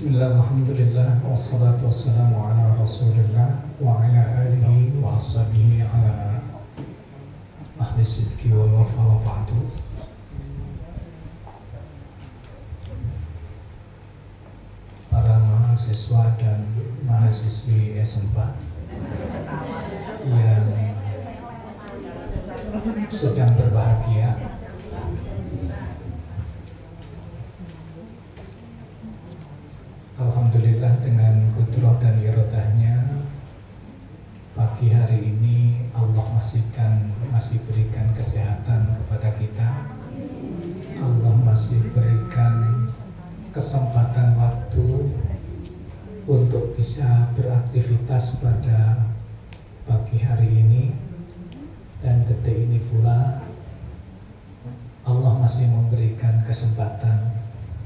Bismillahirrahmanirrahim. Wassalatu wassalamu ala rasulillah wa ala alihi wa ashabihi ala ahli sidqi wal wafa wa ba'du. Para mahasiswa dan mahasiswi S4 yang sedang berbahagia, alhamdulillah dengan kudrah dan iradahnya pagi hari ini Allah masih berikan kesehatan kepada kita. Allah masih berikan kesempatan waktu untuk bisa beraktivitas pada pagi hari ini, dan detik ini pula Allah masih memberikan kesempatan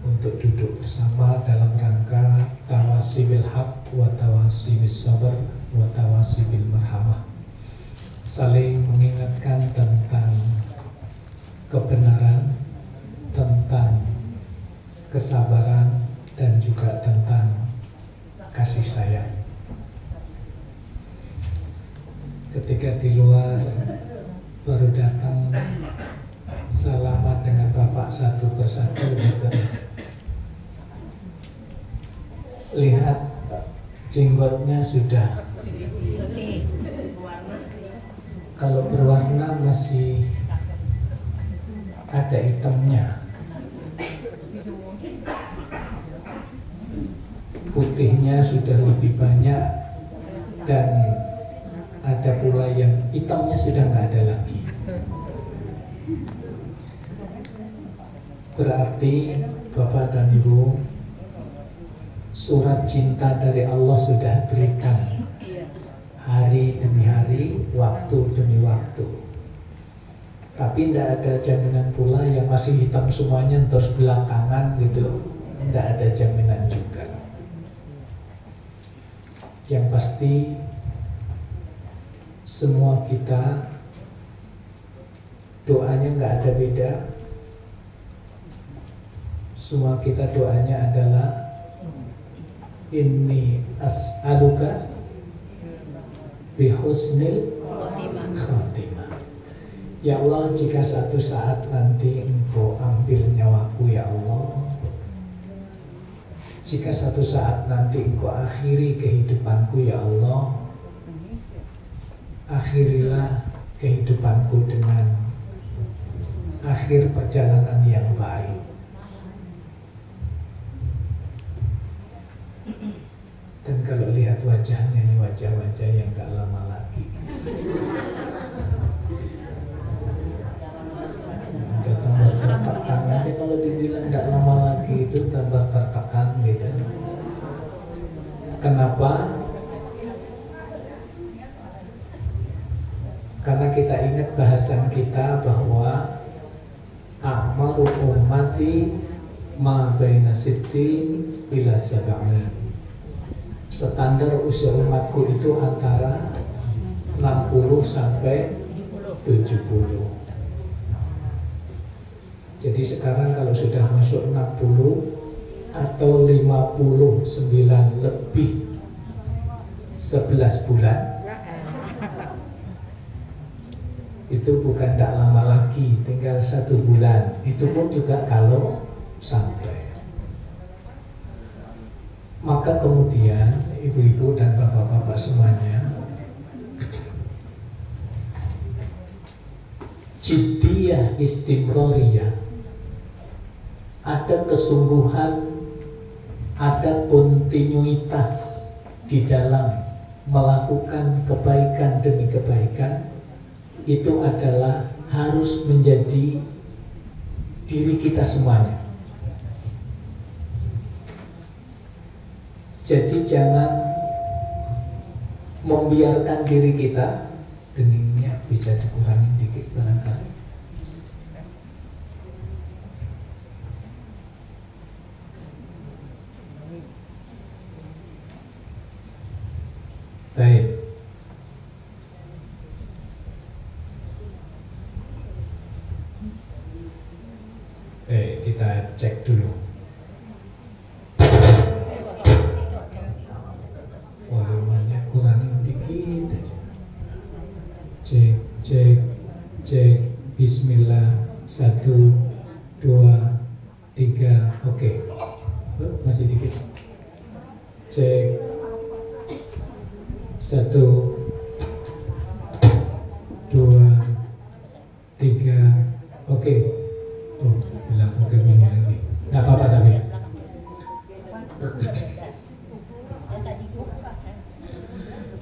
untuk duduk bersama dalam rangka tawasi bil haq wa tawasi bis sabar wa tawasi bil marhamah, saling mengingatkan tentang kebenaran, tentang kesabaran, dan juga tentang kasih sayang. Ketika di luar baru datang salaman dengan Bapak satu persatu gitu. Lihat jenggotnya sudah, kalau berwarna masih ada hitamnya, putihnya sudah lebih banyak, dan ada pula yang hitamnya sudah nggak ada lagi. Berarti Bapak dan Ibu, surat cinta dari Allah sudah berikan hari demi hari, waktu demi waktu. Tapi tidak ada jaminan pula yang masih hitam semuanya terus belakangan gitu. Tidak ada jaminan juga. Yang pasti semua kita doanya nggak ada beda. Semua kita doanya adalah inni as'aluka bihusnil khatimah. Ya Allah, jika satu saat nanti Engkau ambil nyawaku ya Allah, jika satu saat nanti Engkau akhiri kehidupanku ya Allah, akhirilah kehidupanku dengan akhir perjalanan yang baik. Dan kalau lihat wajahnya, ini wajah-wajah yang gak lama lagi. Udah tambah tertekan aja kalau dibilang gak lama lagi, itu tambah tertekan gitu. Kenapa? Karena kita ingat bahasan kita bahwa a'maru ummati ma baina sittin ila sab'in. Standar usia umatku itu antara 60 sampai 70. Jadi sekarang kalau sudah masuk 60 atau 59 lebih 11 bulan, itu bukan tidak lama lagi, tinggal 1 bulan. Itu pun juga kalau sampai. Maka kemudian ibu-ibu dan bapak-bapak semuanya, jiddiyah istimroriyah, ada kesungguhan, ada kontinuitas di dalam melakukan kebaikan demi kebaikan, itu adalah harus menjadi diri kita semuanya. Jadi jangan membiarkan diri kita, geningnya bisa dikurangi dikit barangkali. Baik. Kita cek dulu. Bismillah. 1, 2, 3. Oke. Masih dikit. Cek. 1, 2, 3. Oke. Oh, bilang oke lagi. Nggak apa-apa tapi.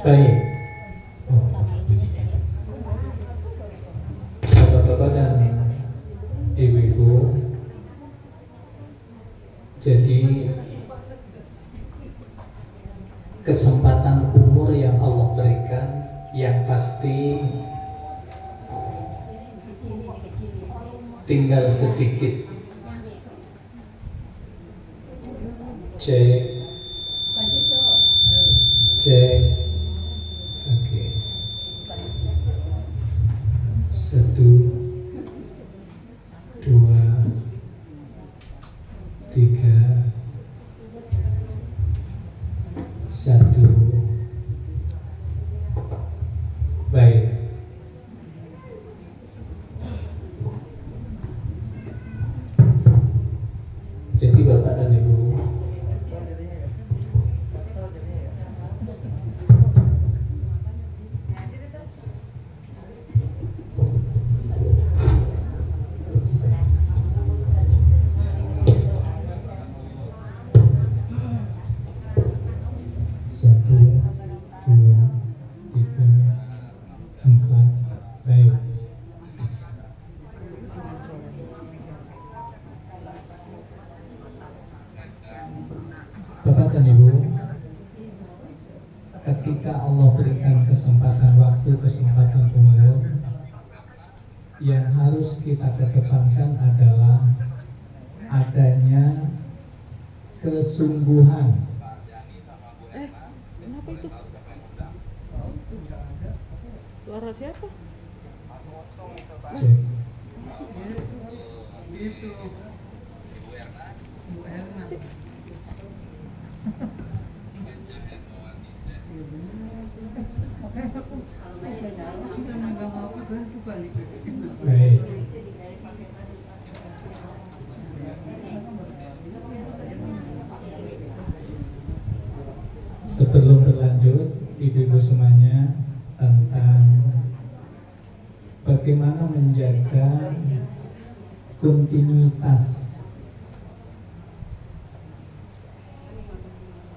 Baik. Oh, Bapak-bapak dan Ibu-ibu, jadi kesempatan umur yang Allah berikan yang pasti tinggal sedikit. Cek. Cek. Oke. 1, 2, 3. 1. Baik. Jadi Bapak dan Ibu, Bapak dan Ibu, ketika Allah berikan kesempatan waktu, kesempatan umur, yang harus kita kedepankan adalah adanya kesungguhan. Kenapa itu? Suara siapa? Cek. Itu Bu Erna. Baik. Sebelum berlanjut, ibu-ibu semuanya, tentang bagaimana menjaga kontinuitas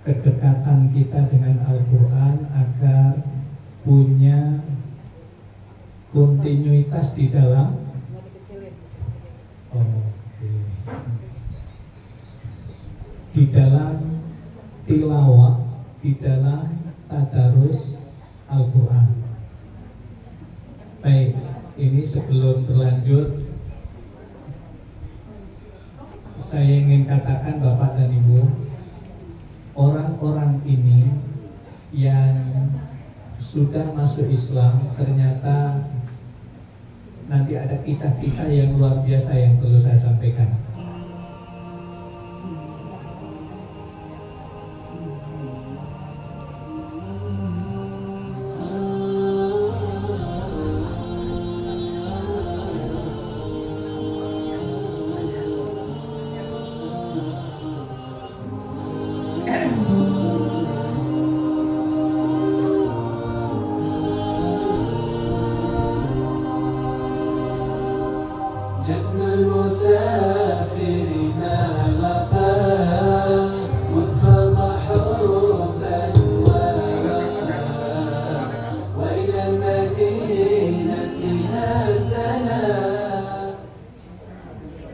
kedekatan kita dengan Al-Quran agar punya kontinuitas di dalam di dalam tilawah, di dalam tadarus Al-Quran. Baik, ini sebelum berlanjut, saya ingin katakan Bapak dan Ibu, orang-orang ini yang sudah masuk Islam ternyata nanti ada kisah-kisah yang luar biasa yang perlu saya sampaikan.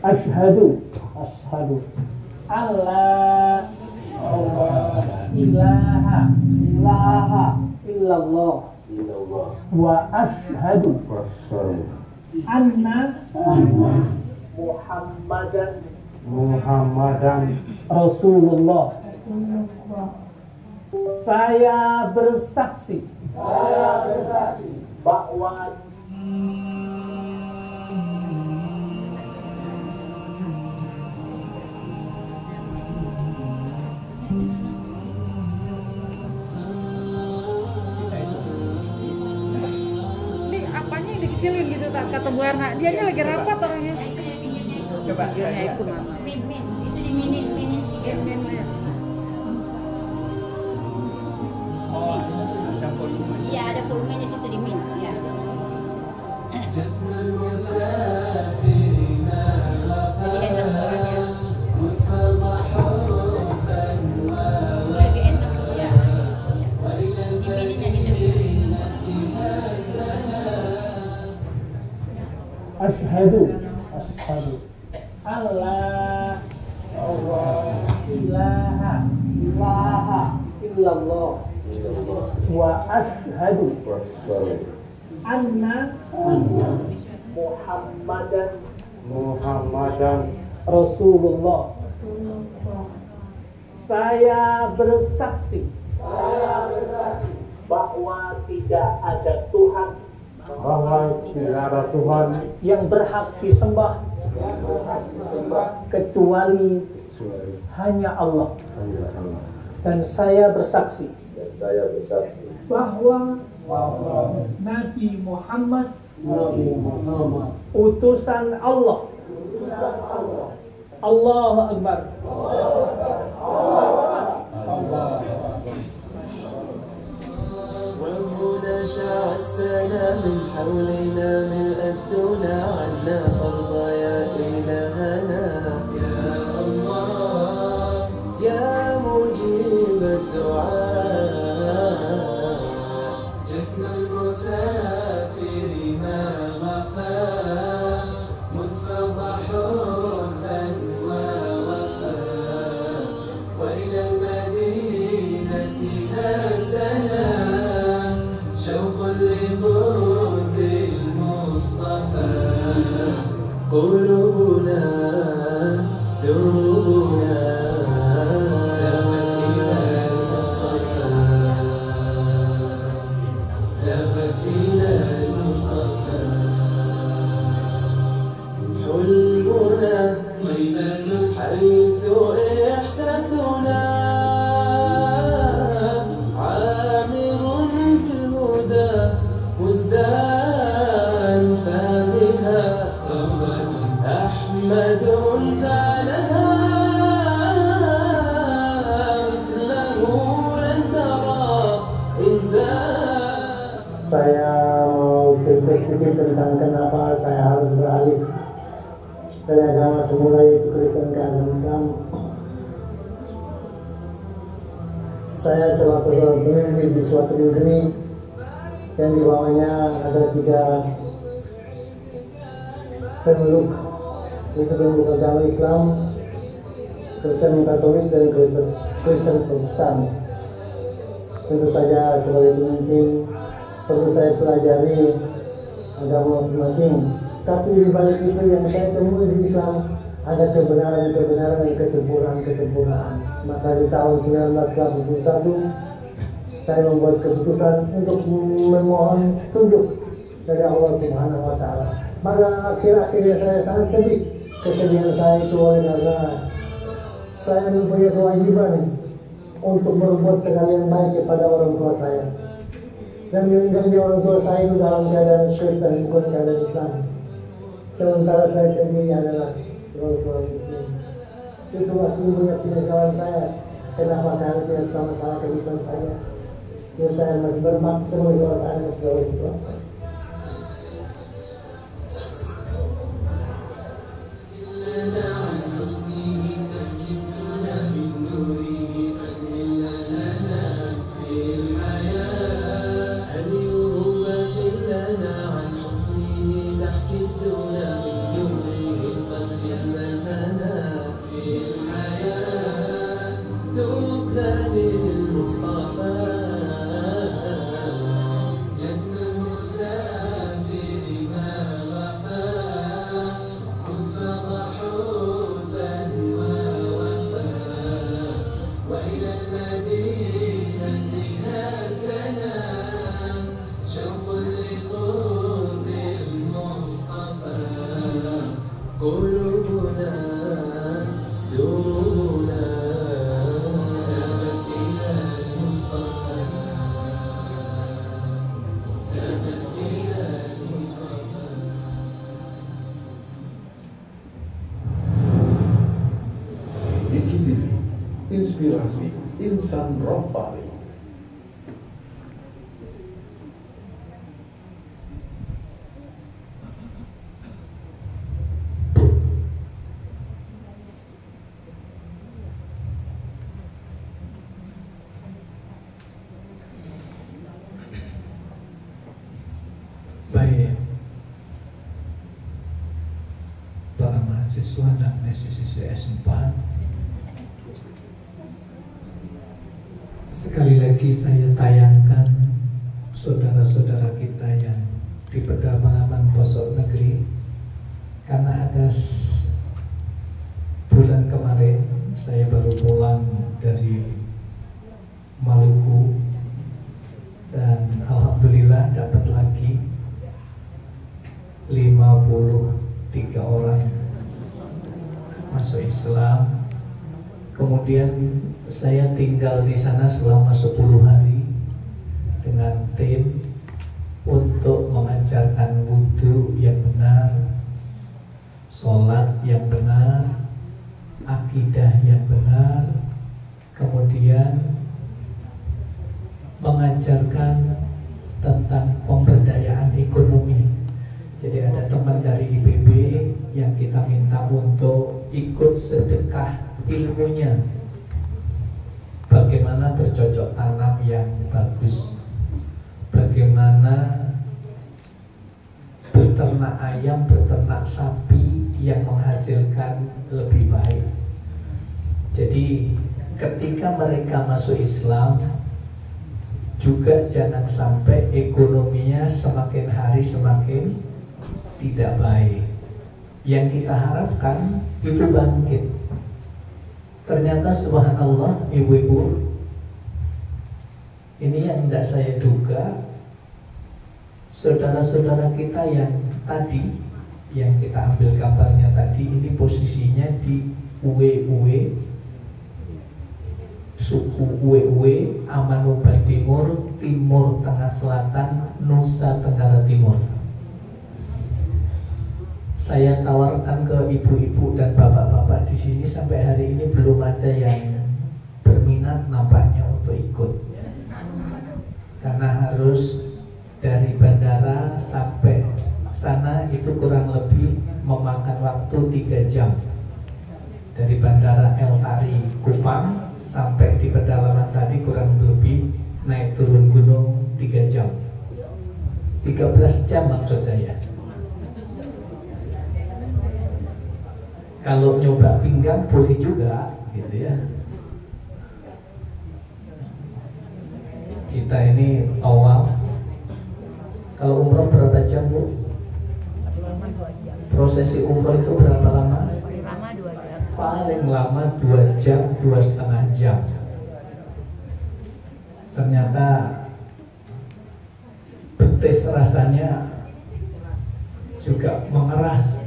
Ashhadu alla ilaha illallah wa ashhadu anna Muhammadan Rasulullah. Saya bersaksi bahwa ini apanya yang dikecilin gitu kata Bu Erna, dianya lagi rapat orangnya. Coba Videonya itu mana? Min, itu di minin sedikit. Min ya. Oh, ada volume. Iya, ada volume di situ di min. Ya. Jadi enak suaranya. Lagi enak ya. Di minnya enak. Asyhadu Allah ilaha illallah wa asyhadu anna Muhammadan Rasulullah. Saya bersaksi bahwa tidak ada Tuhan yang berhak disembah kecuali hanya Allah. Dan saya bersaksi bahwa Nabi Muhammad utusan Allah. Allahu Akbar. وهنا شاع السنا من حولنا ملء الدنا عنا فرض يا إلهنا يا الله يا مجيب الدعاء جفن المسافر ما غفى مذ فضح حبا ووفى وإلى المدينة هازنا شوق لقرب المصطفى قلوبنا دروبنا ذهبت إلى المصطفى ذهبت إلى المصطفى حلمنا طيبة حيث إحساسنا مزدان فبها روضة أحمد زانها مثله لن ترى إنسان. Saya mau cerita sedikit tentang kenapa saya harus beralih dari agama semula yaitu Kristen ke agama Islam. Saya selaku seorang pemimpin di suatu negeri yang di bawahnya ada 3 pemeluk, yaitu pemeluk agama Islam, Kristen Katolik dan Kristen Protestan. Tentu saja sebagai pemimpin perlu saya pelajari agama masing-masing. Tapi di balik itu yang saya temui di Islam ada kebenaran-kebenaran dan kesempurnaan. Maka di tahun 1981 saya membuat keputusan untuk memohon tunjuk dari Allah Subhanahu wa Ta'ala. Maka akhir-akhirnya saya sangat sedih. Kesedihan saya itu oleh karena saya mempunyai kewajiban untuk berbuat segala yang baik kepada orang tua saya. Dan meninggalnya orang tua saya itu dalam keadaan Kristen, bukan keadaan Islam. Sementara saya sendiri adalah seorang Muslim. Itulah timbulnya penyesalan saya. Kenapa kalian tidak sama-sama ke Islam saya? Ya saya masih berbakti sebagai orang anak orang tua. inspirasi insan robbani. Baik, para mahasiswa dan mahasiswa S4, sekali lagi saya tayangkan saudara-saudara kita yang di pedalaman pelosok negeri, karena ada bulan kemarin saya baru pulang dari Maluku dan alhamdulillah dapat lagi 53 orang masuk Islam. Kemudian saya tinggal di sana selama 10 hari dengan tim untuk mengajarkan wudhu yang benar, sholat yang benar, akidah yang benar, kemudian mengajarkan tentang pemberdayaan ekonomi. Jadi ada teman dari IPB yang kita minta untuk ikut sedekah ilmunya, bagaimana bercocok tanam yang bagus, bagaimana berternak ayam, berternak sapi yang menghasilkan lebih baik. Jadi ketika mereka masuk Islam juga jangan sampai ekonominya semakin hari semakin tidak baik. Yang kita harapkan itu bangkit. Ternyata subhanallah, ibu-ibu, ini yang tidak saya duga, saudara-saudara kita yang tadi, yang kita ambil gambarnya tadi, ini posisinya di Uwe, suku Uwe, Amanuban Timur, Timur Tengah Selatan, Nusa Tenggara Timur. Saya tawarkan ke ibu-ibu dan bapak-bapak di sini, sampai hari ini belum ada yang berminat nampaknya untuk ikut. Karena harus dari bandara sampai sana itu kurang lebih memakan waktu 3 jam. Dari bandara El Tari Kupang sampai di pedalaman tadi kurang lebih naik turun gunung 3 jam. 13 jam maksud saya. Kalau nyoba pinggang boleh juga, gitu ya. Kita ini tawaf. Kalau umroh berapa jam, Bu? Prosesi umroh itu berapa lama? Paling lama 2 jam, 2,5 jam. Ternyata betis rasanya juga mengeras.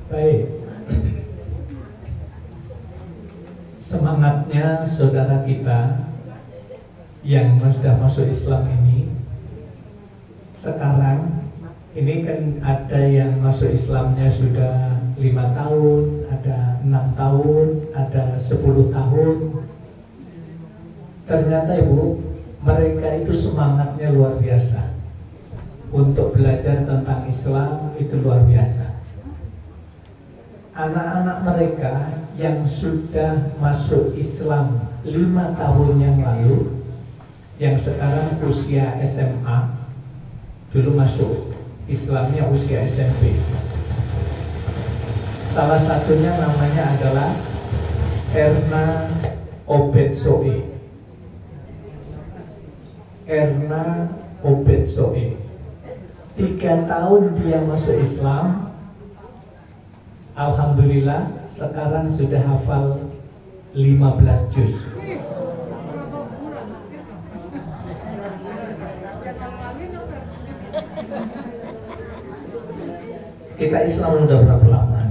Baik, semangatnya saudara kita yang sudah masuk Islam ini sekarang, ini kan ada yang masuk Islamnya sudah 5 tahun, ada 6 tahun, ada 10 tahun. Ternyata Ibu, mereka itu semangatnya luar biasa. Untuk belajar tentang Islam itu luar biasa. Anak-anak mereka yang sudah masuk Islam 5 tahun yang lalu, yang sekarang usia SMA, dulu masuk Islamnya usia SMP. Salah satunya namanya adalah Erna Obetsoe. Erna Obetsoe. 3 tahun dia masuk Islam. Alhamdulillah sekarang sudah hafal 15 juz. Kita Islam udah berapa lama?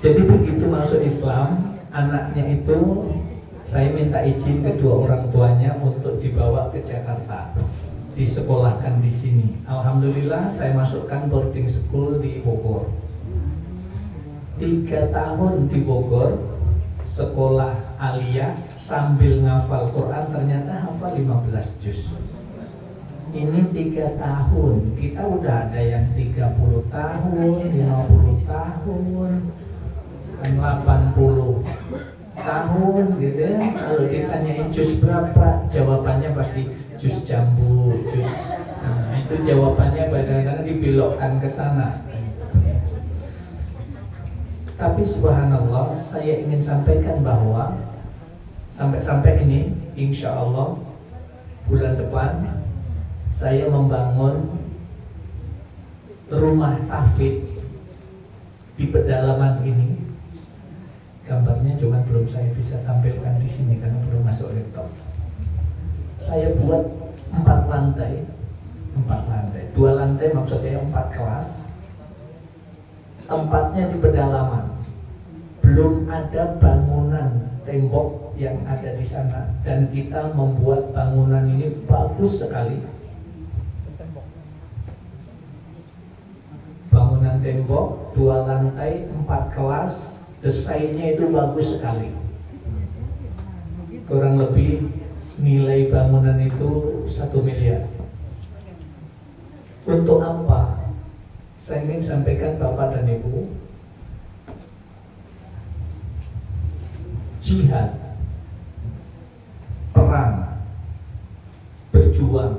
Jadi begitu masuk Islam, anaknya itu saya minta izin kedua orang tuanya untuk dibawa ke Jakarta. disekolahkan di sini. Alhamdulillah saya masukkan boarding school di Bogor. 3 tahun di Bogor sekolah aliyah sambil ngafal Quran, ternyata hafal 15 juz. Ini 3 tahun, kita udah ada yang 30 tahun, 50 tahun, 80 tahun gitu ya. Kalau ditanyain juz berapa, jawabannya pasti juz jambu, juz. Nah, itu jawabannya kadang-kadang dibelokkan ke sana. Tapi subhanallah, saya ingin sampaikan bahwa sampai ini, insya Allah bulan depan saya membangun rumah tahfidz di pedalaman ini. Gambarnya cuma belum saya bisa tampilkan di sini karena belum masuk laptop. Saya buat 4 lantai, 2 lantai maksudnya 4 kelas. Tempatnya di pedalaman, belum ada bangunan tembok yang ada di sana, dan kita membuat bangunan ini bagus sekali. Bangunan tembok 2 lantai 4 kelas, desainnya itu bagus sekali. Kurang lebih nilai bangunan itu 1 miliar. Untuk apa? Saya ingin sampaikan Bapak dan Ibu, jihad, perang, berjuang,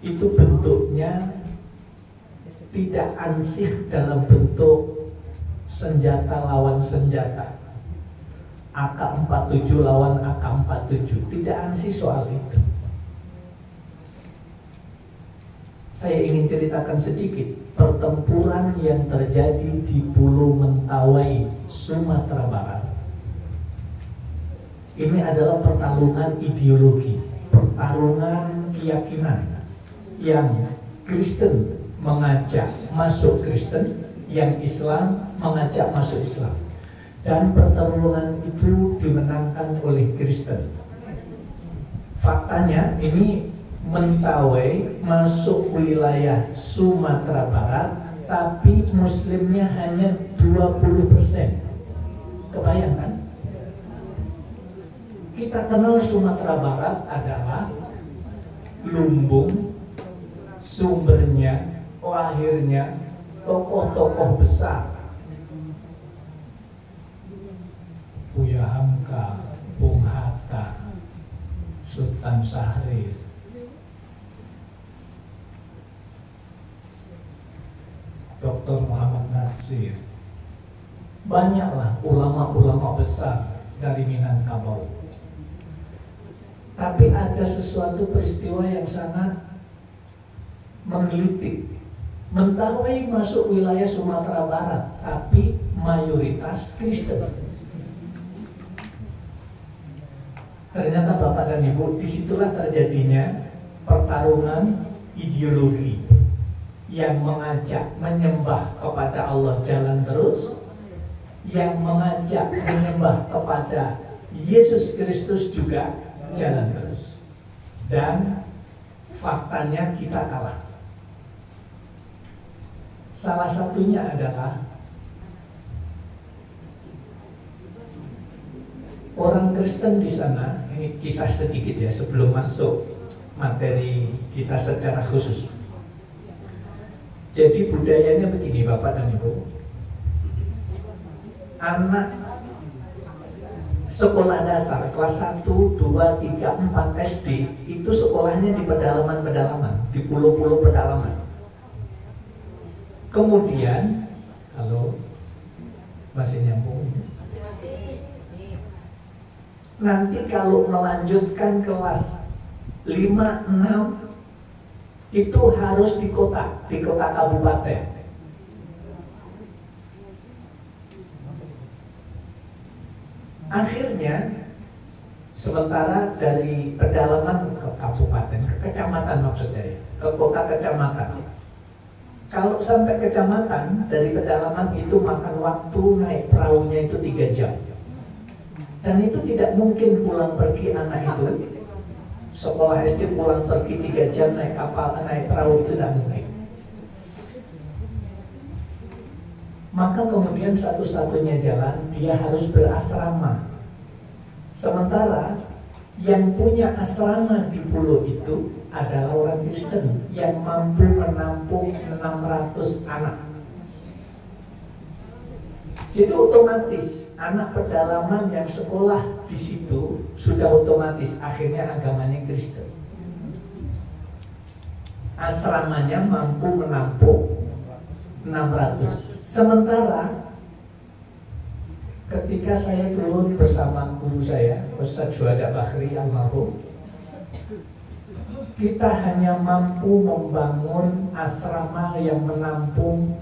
itu bentuknya tidak ansih dalam bentuk senjata lawan senjata, AK-47 lawan AK-47, tidak ansih soal itu. Saya ingin ceritakan sedikit pertempuran yang terjadi di Pulau Mentawai, Sumatera Barat. Ini adalah pertarungan ideologi, pertarungan keyakinan, yang Kristen mengajak masuk Kristen, yang Islam mengajak masuk Islam. Dan pertarungan itu dimenangkan oleh Kristen. Faktanya ini Mentawai masuk wilayah Sumatera Barat, tapi muslimnya hanya 20%. Kebayangkan? Kita kenal Sumatera Barat adalah lumbung, sumbernya, lahirnya tokoh-tokoh besar. Buya Hamka, Bung Hatta, Sultan Syahrir, Dr. Muhammad Natsir, banyaklah ulama-ulama besar dari Minangkabau. Tapi ada sesuatu peristiwa yang sangat menggelitik. Mentawai masuk wilayah Sumatera Barat, tapi mayoritas Kristen. Ternyata Bapak dan Ibu, disitulah terjadinya pertarungan ideologi yang mengajak menyembah kepada Allah jalan terus, yang mengajak menyembah kepada Yesus Kristus juga jalan terus. Dan faktanya kita kalah. Salah satunya adalah orang Kristen di sana. Ini kisah sedikit ya sebelum masuk materi kita secara khusus. Jadi budayanya begini Bapak dan Ibu, anak sekolah dasar kelas 1, 2, 3, 4 SD itu sekolahnya di pedalaman-pedalaman, di pulau-pulau pedalaman. Kemudian kalau masih nyambung, nanti kalau melanjutkan kelas 5, 6 itu harus di kota kabupaten. Akhirnya sementara dari pedalaman ke kabupaten, ke kecamatan maksud saya, ke kota kecamatan. Kalau sampai kecamatan dari pedalaman itu makan waktu naik perahunya itu 3 jam. Dan itu tidak mungkin pulang pergi anak itu sekolah SD pulang pergi 3 jam naik kapal, naik perahu itu tidak mungkin. Maka kemudian satu-satunya jalan dia harus berasrama. Sementara yang punya asrama di pulau itu adalah orang Kristen yang mampu menampung 600 anak. Jadi otomatis anak pedalaman yang sekolah di situ sudah otomatis akhirnya agamanya Kristen. Asramanya mampu menampung 600. Sementara ketika saya turun bersama guru saya, Ustaz Juwada Bakhri almarhum, kita hanya mampu membangun asrama yang menampung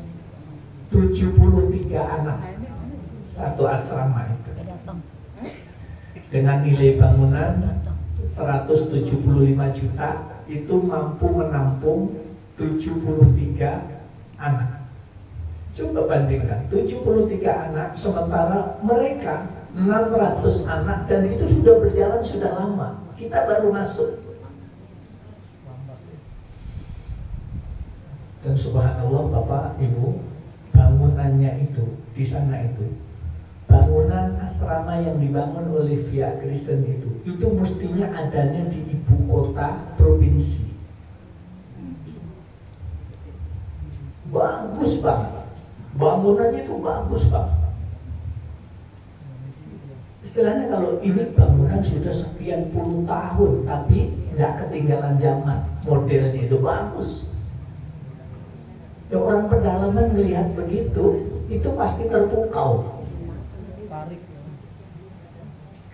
73 anak satu asrama itu, dengan nilai bangunan 175 juta, itu mampu menampung 73 anak. Coba bandingkan 73 anak, sementara mereka 600 anak, dan itu sudah berjalan sudah lama, kita baru masuk. Dan subhanallah Bapak Ibu, bangunannya itu di sana itu, bangunan asrama yang dibangun oleh pihak Kristen itu mestinya adanya di ibu kota provinsi. Bagus banget, bangunannya itu bagus banget. Istilahnya kalau ini bangunan sudah sekian puluh tahun tapi nggak ketinggalan zaman, modelnya itu bagus. Ya, orang pedalaman melihat begitu, itu pasti terpukau.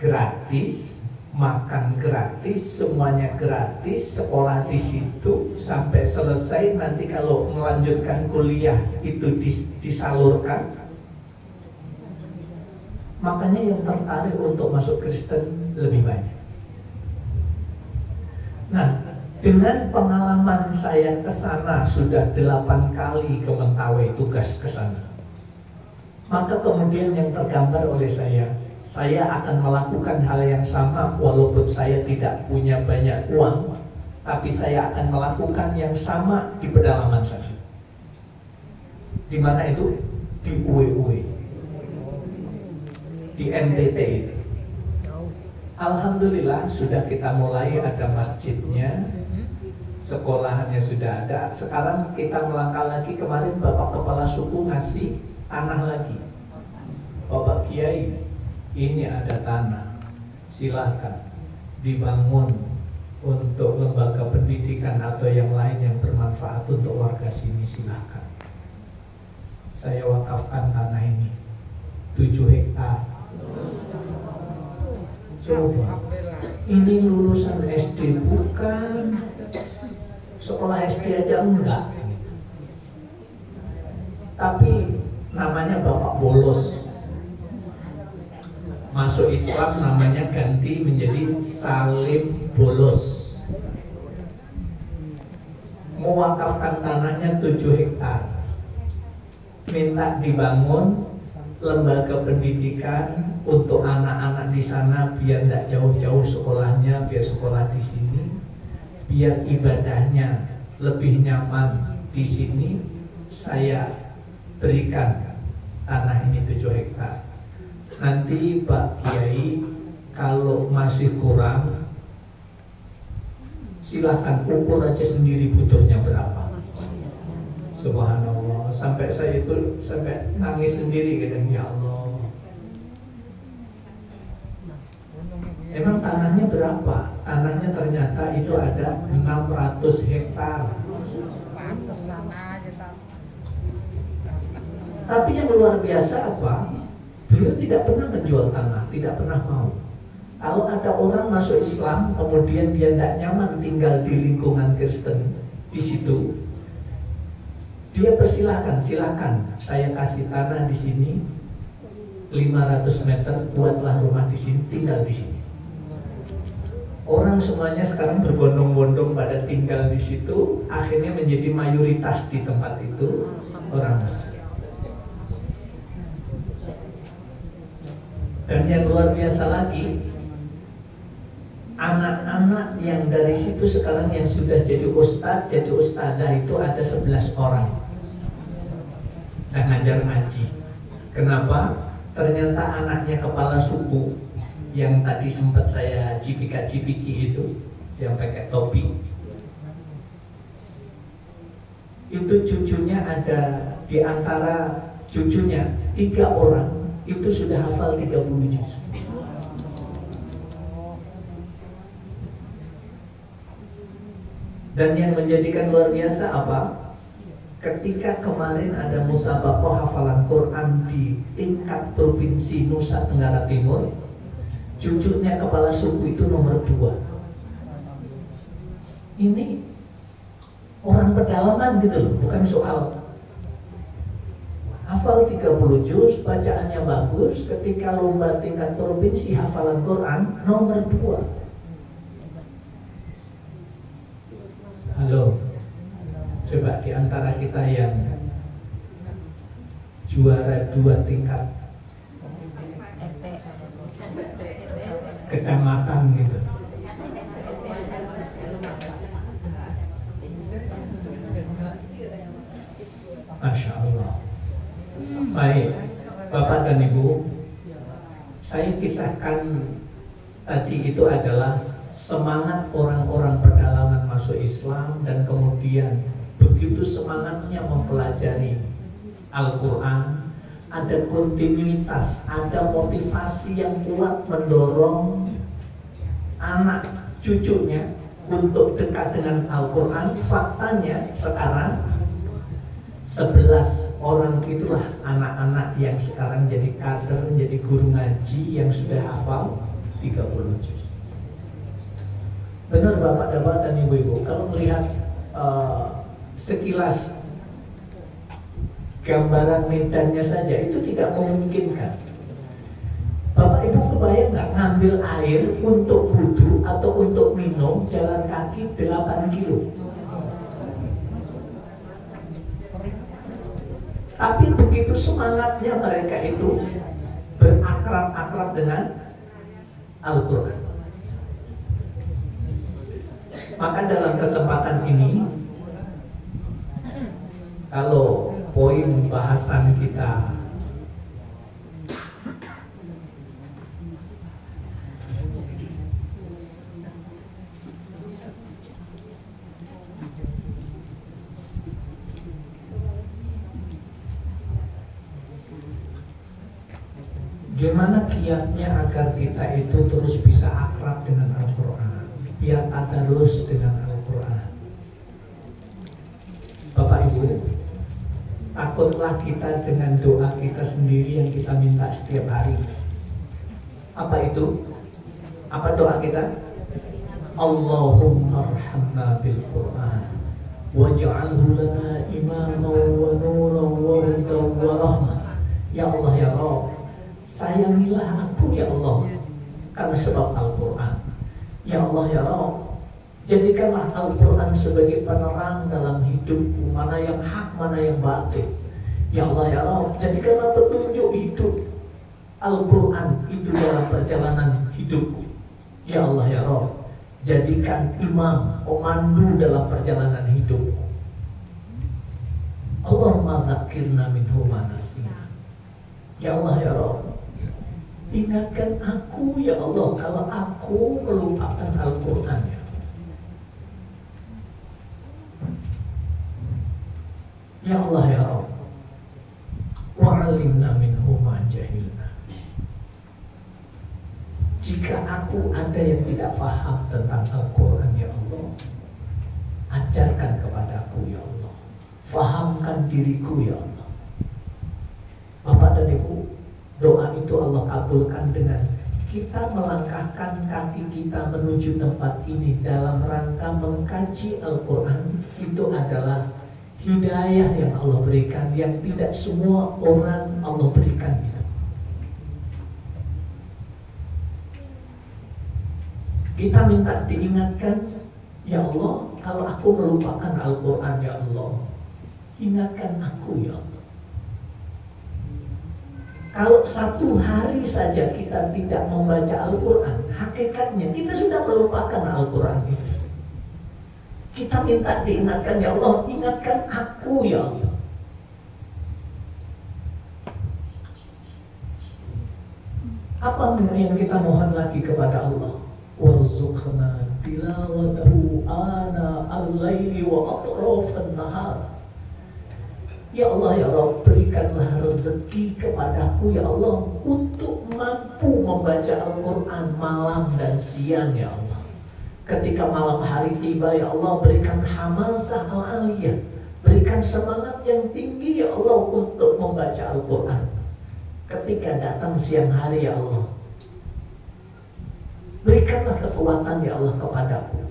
Gratis, makan gratis, semuanya gratis, sekolah di situ sampai selesai. Nanti kalau melanjutkan kuliah itu disalurkan. Makanya yang tertarik untuk masuk Kristen lebih banyak. Nah, dengan pengalaman saya ke sana sudah 8 kali ke Mentawai tugas ke sana. Maka kemudian yang tergambar oleh saya akan melakukan hal yang sama walaupun saya tidak punya banyak uang, tapi saya akan melakukan yang sama di pedalaman sana. Di mana itu? Di Uwe-Uwe, di NTT itu. Alhamdulillah sudah kita mulai ada masjidnya, sekolahannya sudah ada. Sekarang kita melangkah lagi. Kemarin Bapak Kepala Suku ngasih tanah lagi. Bapak Kiai, ini ada tanah, silahkan dibangun untuk lembaga pendidikan atau yang lain yang bermanfaat untuk warga sini, silahkan. Saya wakafkan tanah ini 7 hektar. Coba, ini lulusan SD bukan, sekolah SD aja enggak, tapi namanya Bapak bolos. Masuk Islam namanya ganti menjadi Salim bolos. Mewakafkan tanahnya 7 hektar, minta dibangun lembaga pendidikan untuk anak-anak di sana biar tidak jauh-jauh sekolahnya, biar sekolah di sini, biar ibadahnya lebih nyaman di sini. Saya berikan tanah ini 7 hektar. Nanti Pak Kiai kalau masih kurang, silahkan ukur aja sendiri butuhnya berapa. Subhanallah, sampai saya itu sampai nangis sendiri gitu, ya Allah. Emang tanahnya berapa? Tanahnya ternyata itu ada 600 hektar. Tapi yang luar biasa apa? Beliau tidak pernah menjual tanah, tidak pernah mau. Kalau ada orang masuk Islam, kemudian dia tidak nyaman tinggal di lingkungan Kristen di situ, dia persilahkan, silakan saya kasih tanah di sini 500 meter, buatlah rumah di sini, tinggal di sini. Orang semuanya sekarang berbondong-bondong pada tinggal di situ, akhirnya menjadi mayoritas di tempat itu orang Muslim. Dan yang luar biasa lagi, Anak-anak yang dari situ sekarang yang sudah jadi ustadz, jadi ustadzah itu ada 11 orang yang ngajar ngaji. Kenapa? Ternyata anaknya kepala suku yang tadi sempat saya cipika-cipiki itu, yang pakai topi, itu cucunya ada, di antara cucunya 3 orang itu sudah hafal 30 juz. Dan yang menjadikan luar biasa apa? Ketika kemarin ada musabaqah hafalan Quran di tingkat provinsi Nusa Tenggara Timur, cucunya kepala suku itu nomor 2. Ini orang pedalaman gitu loh, bukan soal hafal 30 juz, bacaannya bagus. Ketika lomba tingkat provinsi hafalan Quran nomor 2. Halo, coba di antara kita yang juara 2 tingkat kecamatan gitu, Masya Allah. Baik, Bapak dan Ibu, saya kisahkan tadi itu adalah semangat orang-orang pedalaman masuk Islam, dan kemudian begitu semangatnya mempelajari Al-Quran, ada kontinuitas, ada motivasi yang kuat mendorong anak cucunya untuk dekat dengan Al-Quran. Faktanya sekarang 11 orang itulah anak-anak yang sekarang jadi kader, jadi guru ngaji yang sudah hafal 30 juz. Benar Bapak dan Ibu-Ibu, kalau melihat sekilas gambaran medannya saja itu tidak memungkinkan. Bapak Ibu kebayang nggak ngambil air untuk wudu atau untuk minum jalan kaki 8 kilo? Tapi begitu semangatnya mereka itu berakrab-akrab dengan Al-Quran. Maka dalam kesempatan ini, kalau poin bahasan kita gimana kiatnya agar kita itu terus bisa akrab dengan Al-Quran, biar tadarus dengan Al-Quran. Bapak Ibu, takutlah kita dengan doa kita sendiri yang kita minta setiap hari. Apa itu? Apa doa kita? Allahumma arhamna bil Quran waj'alhu lana imaman wa nuran wa hudan wa rahmah. Ya Allah ya Rabb, sayangilah aku ya Allah karena sebab Al-Quran. Ya Allah ya Rabb, jadikanlah Al-Quran sebagai penerang dalam hidupku, mana yang hak, mana yang batil. Ya Allah ya Rabb, jadikanlah petunjuk hidup Al-Quran itu dalam perjalanan hidupku. Ya Allah ya Rabb, jadikan imam, pemandu dalam perjalanan hidupku. Allahumma dzakirna minhu ma nasina. Ya Allah ya Rabb, ingatkan aku ya Allah kalau aku melupakan Al-Quran ya. Ya Allah ya Rabb, wa'alimna minhu ma jahilna. Jika aku ada yang tidak paham tentang Al-Quran ya Allah, ajarkan kepadaku ya Allah, fahamkan diriku ya Allah. Bapak dan Ibu, doa itu Allah kabulkan dengan kita melangkahkan kaki kita menuju tempat ini dalam rangka mengkaji Al-Quran. Itu adalah hidayah yang Allah berikan, yang tidak semua orang Allah berikan. Kita minta diingatkan, ya Allah, kalau aku melupakan Al-Quran ya Allah, ingatkan aku ya Allah. Kalau satu hari saja kita tidak membaca Al-Quran, hakikatnya kita sudah melupakan Al-Quran itu. Kita minta diingatkan, ya Allah, ingatkan aku ya Allah. Apa yang kita mohon lagi kepada Allah? Warzuqna tilawatahu ana al-laili wa atrafan nahar. Ya Allah, ya Allah, berikanlah rezeki kepadaku, ya Allah, untuk mampu membaca Al-Quran malam dan siang, ya Allah. Ketika malam hari tiba, ya Allah, berikan hamasah al-aliyah, berikan semangat yang tinggi, ya Allah, untuk membaca Al-Quran. Ketika datang siang hari, ya Allah, berikanlah kekuatan, ya Allah, kepadaku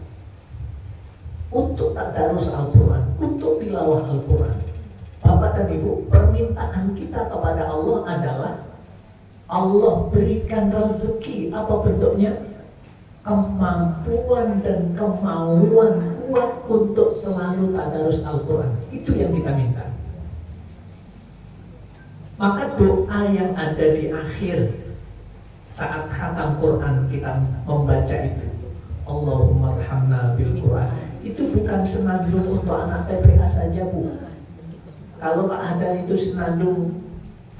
untuk tadarus Al-Quran, untuk tilawah Al-Quran. Bapak dan Ibu, permintaan kita kepada Allah adalah Allah berikan rezeki. Apa bentuknya? Kemampuan dan kemauan kuat untuk selalu tadarus Al-Quran. Itu yang kita minta. Maka doa yang ada di akhir saat khatam Quran kita membaca itu, Allahumma arhamna bil Quran, itu bukan senandung untuk anak TPA saja, Bu. Kalau Pak Hadar itu senandung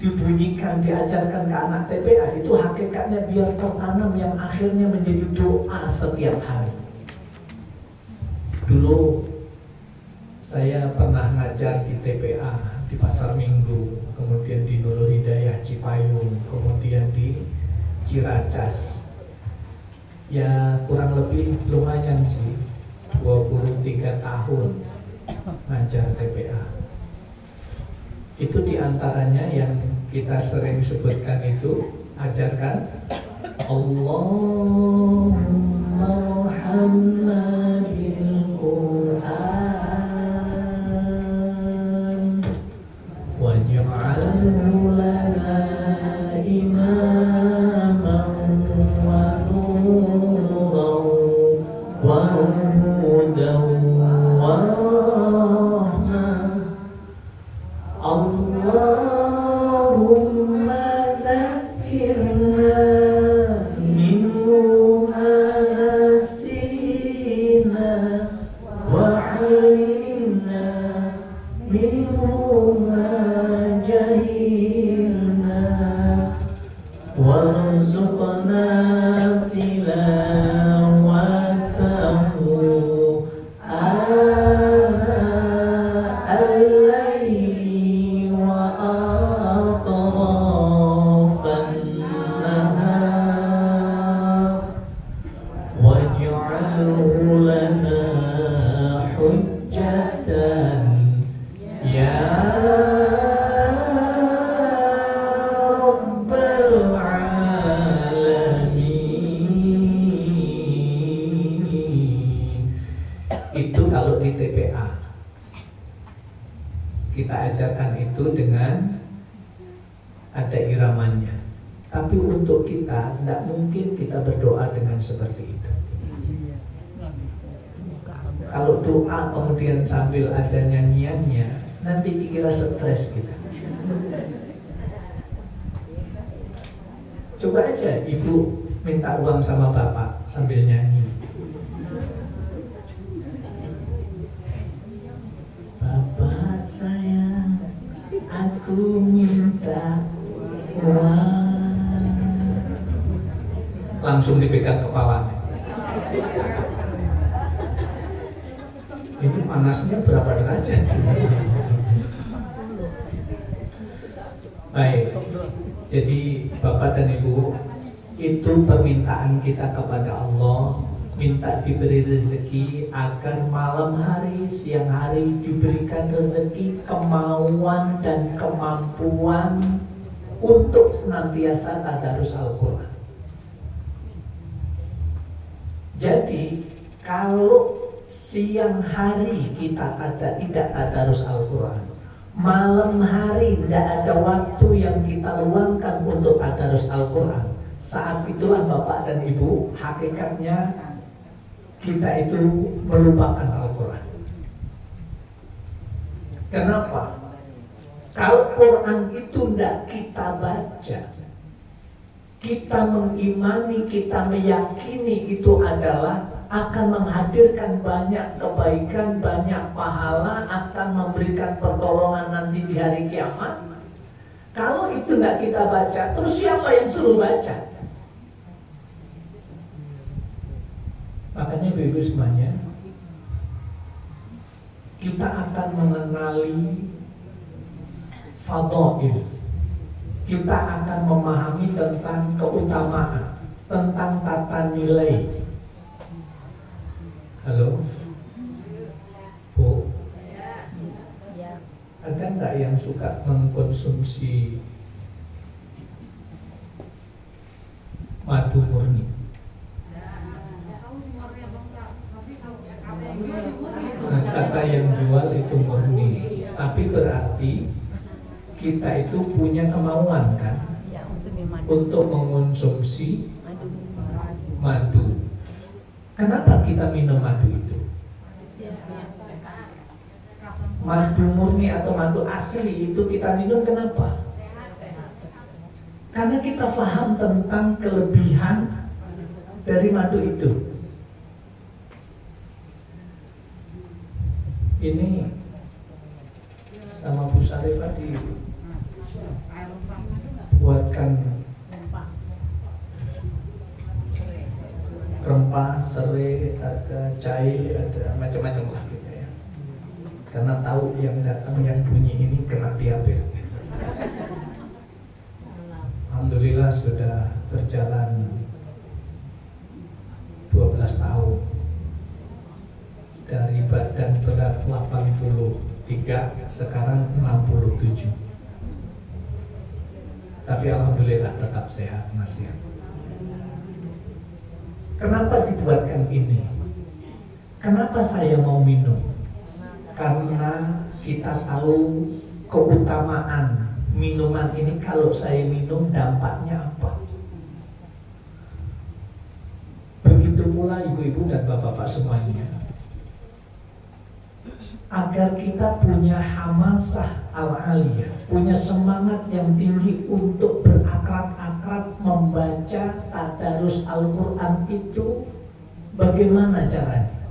dibunyikan, diajarkan ke anak TPA, itu hakikatnya biar tertanam yang akhirnya menjadi doa setiap hari. Dulu saya pernah ngajar di TPA, di Pasar Minggu, kemudian di Nurul Hidayah Cipayung, kemudian di Ciracas. Ya kurang lebih lumayan sih, 23 tahun ngajar TPA. Itu diantaranya yang kita sering sebutkan itu, ajarkan Allahumma arhamna bil Quran waj'alhu lana imaman wa nuran wa hudan wa Allahumma dzakirna minhu ma nasina wa 'allimna minhu ma jahilna warzuqna tilawatahu ajarkan itu dengan ada iramannya. Tapi untuk kita tidak mungkin kita berdoa dengan seperti itu. Kalau doa kemudian sambil ada nyanyiannya, nanti dikira stres kita. Coba aja ibu minta uang sama bapak sambil nyanyi. Bapak sayang, aku minta uang. Langsung dipegang kepalanya. Ini panasnya berapa derajat? Baik, jadi Bapak dan Ibu, itu permintaan kita kepada Allah, minta diberi rezeki agar malam hari, siang hari diberikan rezeki, kemauan dan kemampuan untuk senantiasa tadarus Al-Quran. Jadi kalau siang hari kita tidak tadarus Al-Quran, malam hari tidak ada waktu yang kita luangkan untuk tadarus Al-Quran, saat itulah Bapak dan Ibu hakikatnya kita itu melupakan Al-Quran. Kenapa? Kalau Quran itu tidak kita baca, kita mengimani, kita meyakini itu adalah akan menghadirkan banyak kebaikan, banyak pahala, akan memberikan pertolongan nanti di hari kiamat. Kalau itu tidak kita baca, terus siapa yang suruh baca? Makanya Ibu semuanya, kita akan mengenali fadhail. Kita akan memahami tentang keutamaan, tentang tata nilai. Halo, Bu, ada nggak yang suka mengkonsumsi madu murni? Kata yang jual itu murni, tapi berarti kita itu punya kemauan kan untuk mengonsumsi madu. Kenapa kita minum madu itu? Madu murni atau madu asli itu kita minum kenapa? Karena kita paham tentang kelebihan dari madu itu. Ini sama Bu Sarifah buatkan rempah, serai, ada cair, ada macam-macam lah gitu ya. Karena tahu yang datang yang bunyi ini kena diabetes. Alhamdulillah sudah berjalan 12 tahun. Dari badan berat 83 sekarang 67. Tapi alhamdulillah tetap sehat masih. Kenapa dibuatkan ini? Kenapa saya mau minum? Karena kita tahu keutamaan minuman ini. Kalau saya minum dampaknya apa? Begitu pula ibu-ibu dan bapak-bapak semuanya, agar kita punya hamasah al-aliyah, punya semangat yang tinggi untuk berakrab-akrab membaca tadarus Al-Quran itu. Bagaimana caranya?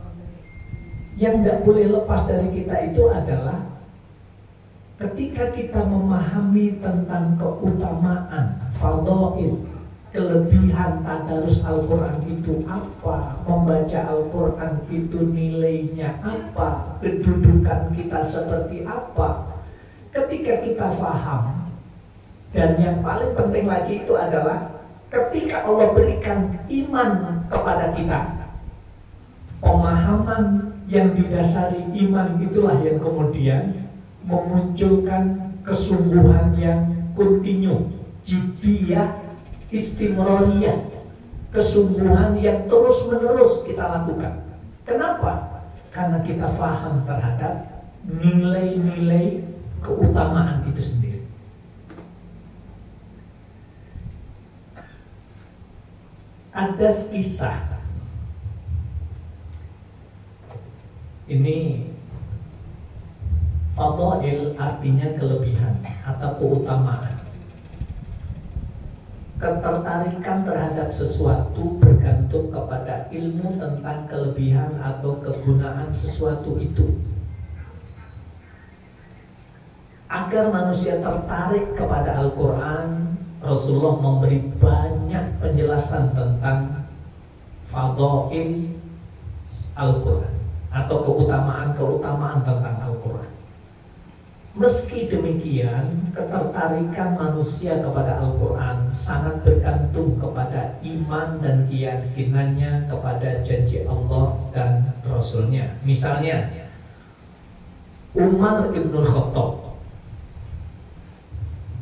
Yang tidak boleh lepas dari kita itu adalah ketika kita memahami tentang keutamaan, fadhail, kelebihan tadarus Al-Quran itu apa, membaca Al-Quran itu nilainya apa, kedudukan kita seperti apa. Ketika kita paham, dan yang paling penting lagi itu adalah ketika Allah berikan iman kepada kita, pemahaman yang didasari iman itulah yang kemudian memunculkan kesungguhan yang kontinu, jiddiyah, istimrariyah, kesungguhan yang terus-menerus kita lakukan. Kenapa? Karena kita paham terhadap nilai-nilai keutamaan itu sendiri. Ada kisah. Ini fadhail artinya kelebihan atau keutamaan. Ketertarikan terhadap sesuatu bergantung kepada ilmu tentang kelebihan atau kegunaan sesuatu itu. Agar manusia tertarik kepada Al-Quran, Rasulullah memberi banyak penjelasan tentang fadhail Al-Quran atau keutamaan-keutamaan tentang Al-Quran. Meski demikian, ketertarikan manusia kepada Al-Quran sangat bergantung kepada iman dan keyakinannya kepada janji Allah dan Rasulnya. Misalnya, Umar ibn Khattab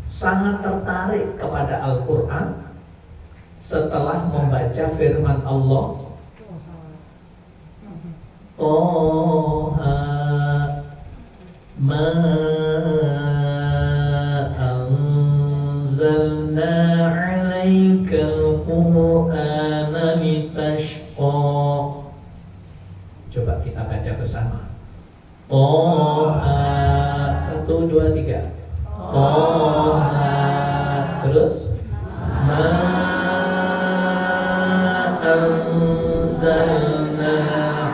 sangat tertarik kepada Al-Quran setelah membaca firman Allah, Toha ma anzalna 'alaikal Qur'ana litashqa. Coba kita baca bersama. Toha, 1, 2, 3. Toha. Terus ma anzalna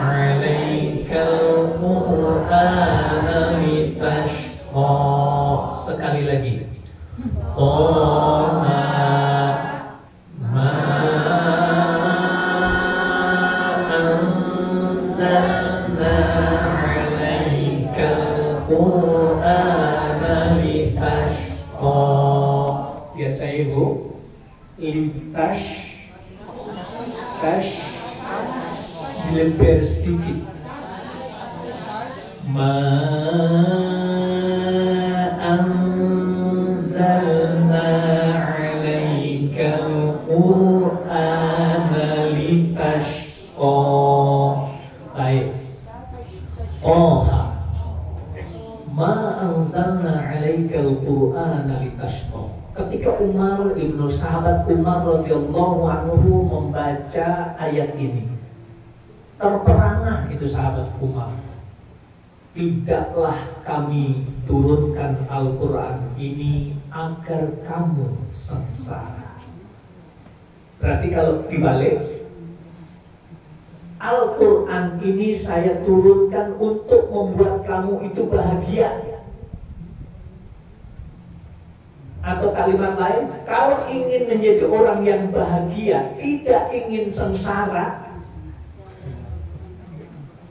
'alaikal Qur'ana litashqa. Sekali lagi. Toha ma anzalna 'alaikal Qur'ana litashqa. Lihat saya Ibu. Tash dilebar sedikit. Ma anzalna 'alaikal Qur'ana litashqa. Baik. Toha ma anzalna 'alaikal Qur'ana litashqa. Ketika sahabat Umar radhiyallahu anhu membaca ayat ini, terperangah itu sahabat Umar. Tidaklah kami turunkan Al-Quran ini agar kamu sengsara. Berarti kalau dibalik, Al-Quran ini saya turunkan untuk membuat kamu itu bahagia. Atau kalimat lain, kalau ingin menjadi orang yang bahagia, tidak ingin sengsara,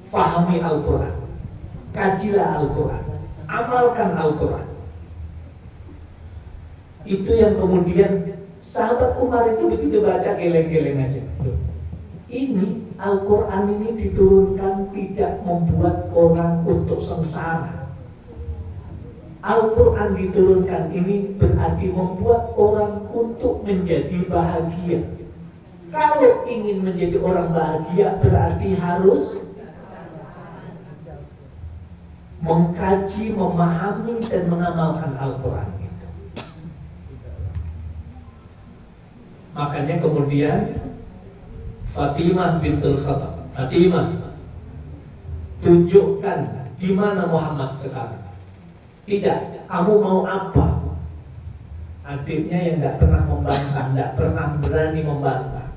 fahami Al-Quran, kajilah Al-Quran, amalkan Al-Quran. Itu yang kemudian sahabat Umar itu begitu baca geleng-geleng aja. Ini Al-Quran ini diturunkan tidak membuat orang untuk sengsara. Al-Quran diturunkan ini berarti membuat orang untuk menjadi bahagia. Kalau ingin menjadi orang bahagia berarti harus mengkaji, memahami, dan mengamalkan Al-Quran itu. Makanya kemudian Fatimah bintul Khattab, Fatimah, tunjukkan di mana Muhammad sekarang. Tidak, kamu mau apa? Adiknya yang tidak pernah membantah, tidak pernah berani membantah.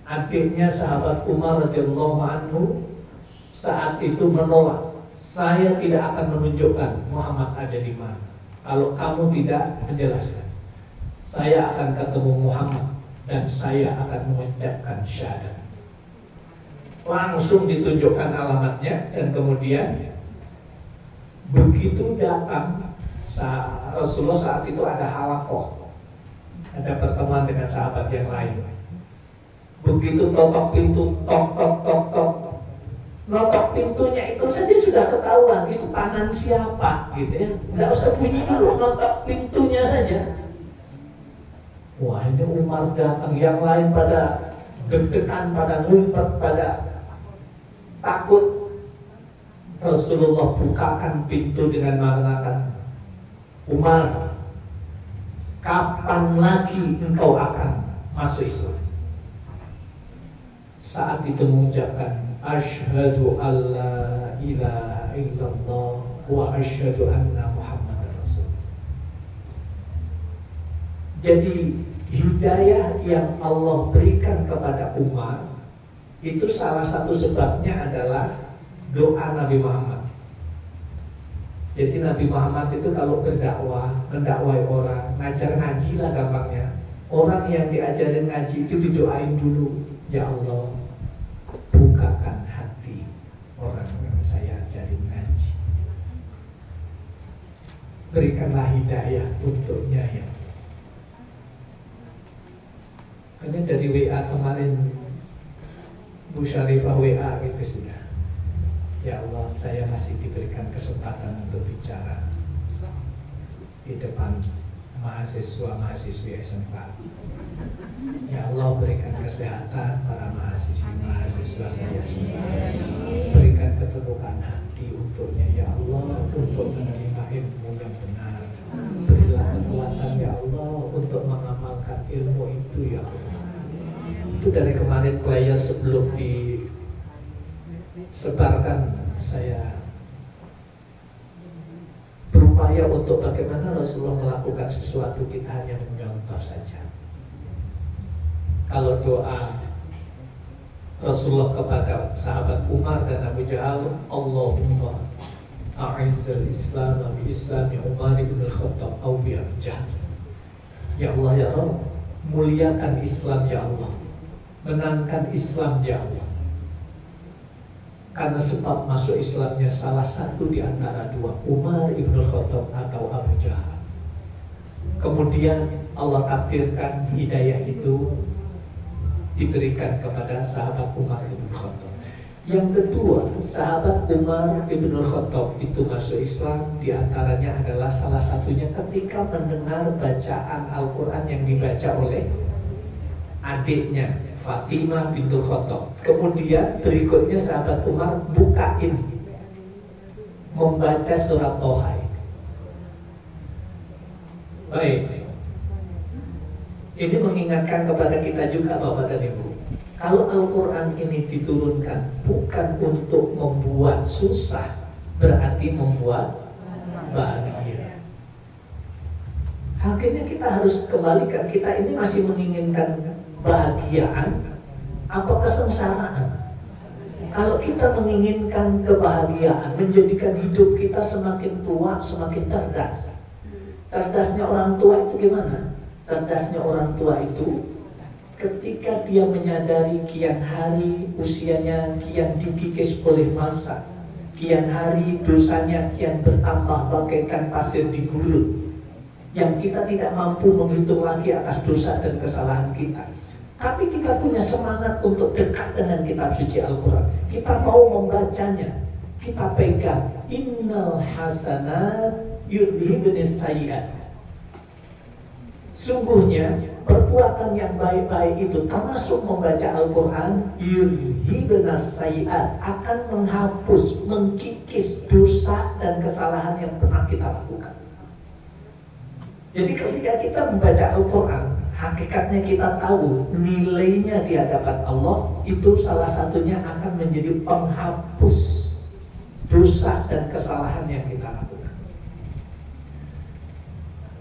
Adiknya sahabat Umar radhiyallahu anhu saat itu menolak. Saya tidak akan menunjukkan Muhammad ada di mana kalau kamu tidak menjelaskan. Saya akan ketemu Muhammad dan saya akan mengucapkan syahadat. Langsung ditunjukkan alamatnya dan kemudian begitu datang Rasulullah saat itu ada halaqah, ada pertemuan dengan sahabat yang lain. Begitu totok pintu, tok, notok pintunya itu saja sudah ketahuan itu tangan siapa, gitu ya. Tidak usah bunyi dulu, notok pintunya saja. Wah, ini Umar datang, yang lain pada deg-degan, pada ngumpet, pada takut. Rasulullah bukakan pintu dengan mengatakan, Umar, kapan lagi engkau akan masuk Islam? Saat itu mengucapkan, Asyhadu an la ilaha illallah wa asyhadu anna Muhammadar Rasul. Jadi hidayah yang Allah berikan kepada Umar itu salah satu sebabnya adalah doa Nabi Muhammad. Jadi Nabi Muhammad itu kalau berdakwah, mendakwai orang, ngajar ngaji lah gampangnya. Orang yang diajarin ngaji itu didoain dulu, ya Allah, bukakan hati orang yang saya ajarin ngaji. Berikanlah hidayah untuknya ya. Karena dari WA kemarin Bu Syarifah WA gitu sudah. Ya Allah, saya masih diberikan kesempatan untuk bicara di depan mahasiswa-mahasiswi SMK. Ya Allah, berikan kesehatan para mahasiswa saya semua. Berikan keteguhan hati untuknya ya Allah, untuk menerima ilmu yang benar. Berilah kekuatan ya Allah untuk mengamalkan ilmu itu ya Allah. Itu dari kemarin player sebelum disebarkan, saya berupaya untuk bagaimana Rasulullah melakukan sesuatu, kita hanya mencontoh saja. Kalau doa Rasulullah kepada sahabat Umar dan Abu Jahal, Allahumma a'izzal Islam bi Islami Umar ibn al-Khattab au bi Abu Jahal. Ya Allah ya Rabb, muliakan Islam ya Allah, menangkan Islam ya Allah. Karena sebab masuk Islamnya salah satu di antara dua, Umar ibn al-Khattab atau Abu Jahal. Kemudian Allah takdirkan hidayah itu diberikan kepada sahabat Umar ibn Khattab. Yang kedua, sahabat Umar ibn Khattab itu masuk Islam, diantaranya adalah salah satunya ketika mendengar bacaan Al-Quran yang dibaca oleh adiknya Fatimah bintul Khattab. Kemudian berikutnya sahabat Umar bukain membaca surat Toha. Baik, ini mengingatkan kepada kita juga Bapak dan Ibu, kalau Al-Quran ini diturunkan bukan untuk membuat susah, berarti membuat bahagia. Akhirnya kita harus kembalikan, kita ini masih menginginkan kebahagiaan apa kesengsaraan? Kalau kita menginginkan kebahagiaan, menjadikan hidup kita semakin tua, semakin cerdas. Cerdasnya orang tua itu gimana? Cerdasnya orang tua itu ketika dia menyadari kian hari usianya kian dikikis oleh masa, kian hari dosanya kian bertambah bagaikan pasir di gurun, yang kita tidak mampu menghitung lagi atas dosa dan kesalahan kita. Tapi kita punya semangat untuk dekat dengan kitab suci Al-Quran. Kita mau membacanya, kita pegang. Innal hasanat yudhibnis sayyi'at. Sungguhnya perbuatan yang baik-baik itu termasuk membaca Al-Quran, yudhibnas sayyi'at, akan menghapus, mengkikis dosa dan kesalahan yang pernah kita lakukan. Jadi ketika kita membaca Al-Quran, hakikatnya kita tahu nilainya di hadapan Allah itu salah satunya akan menjadi penghapus dosa dan kesalahan yang kita lakukan.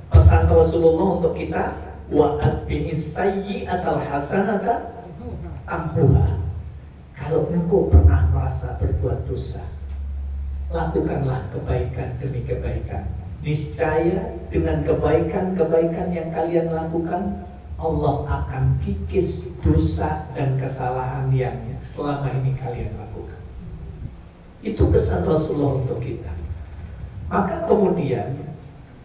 Pesan Rasulullah untuk kita, wa atbi'is sayyi'atal hasanata tamhuha. Kalau engkau pernah merasa berbuat dosa, lakukanlah kebaikan demi kebaikan. Niscaya dengan kebaikan-kebaikan yang kalian lakukan, Allah akan kikis dosa dan kesalahan yang selama ini kalian lakukan. Itu pesan Rasulullah untuk kita. Maka kemudian,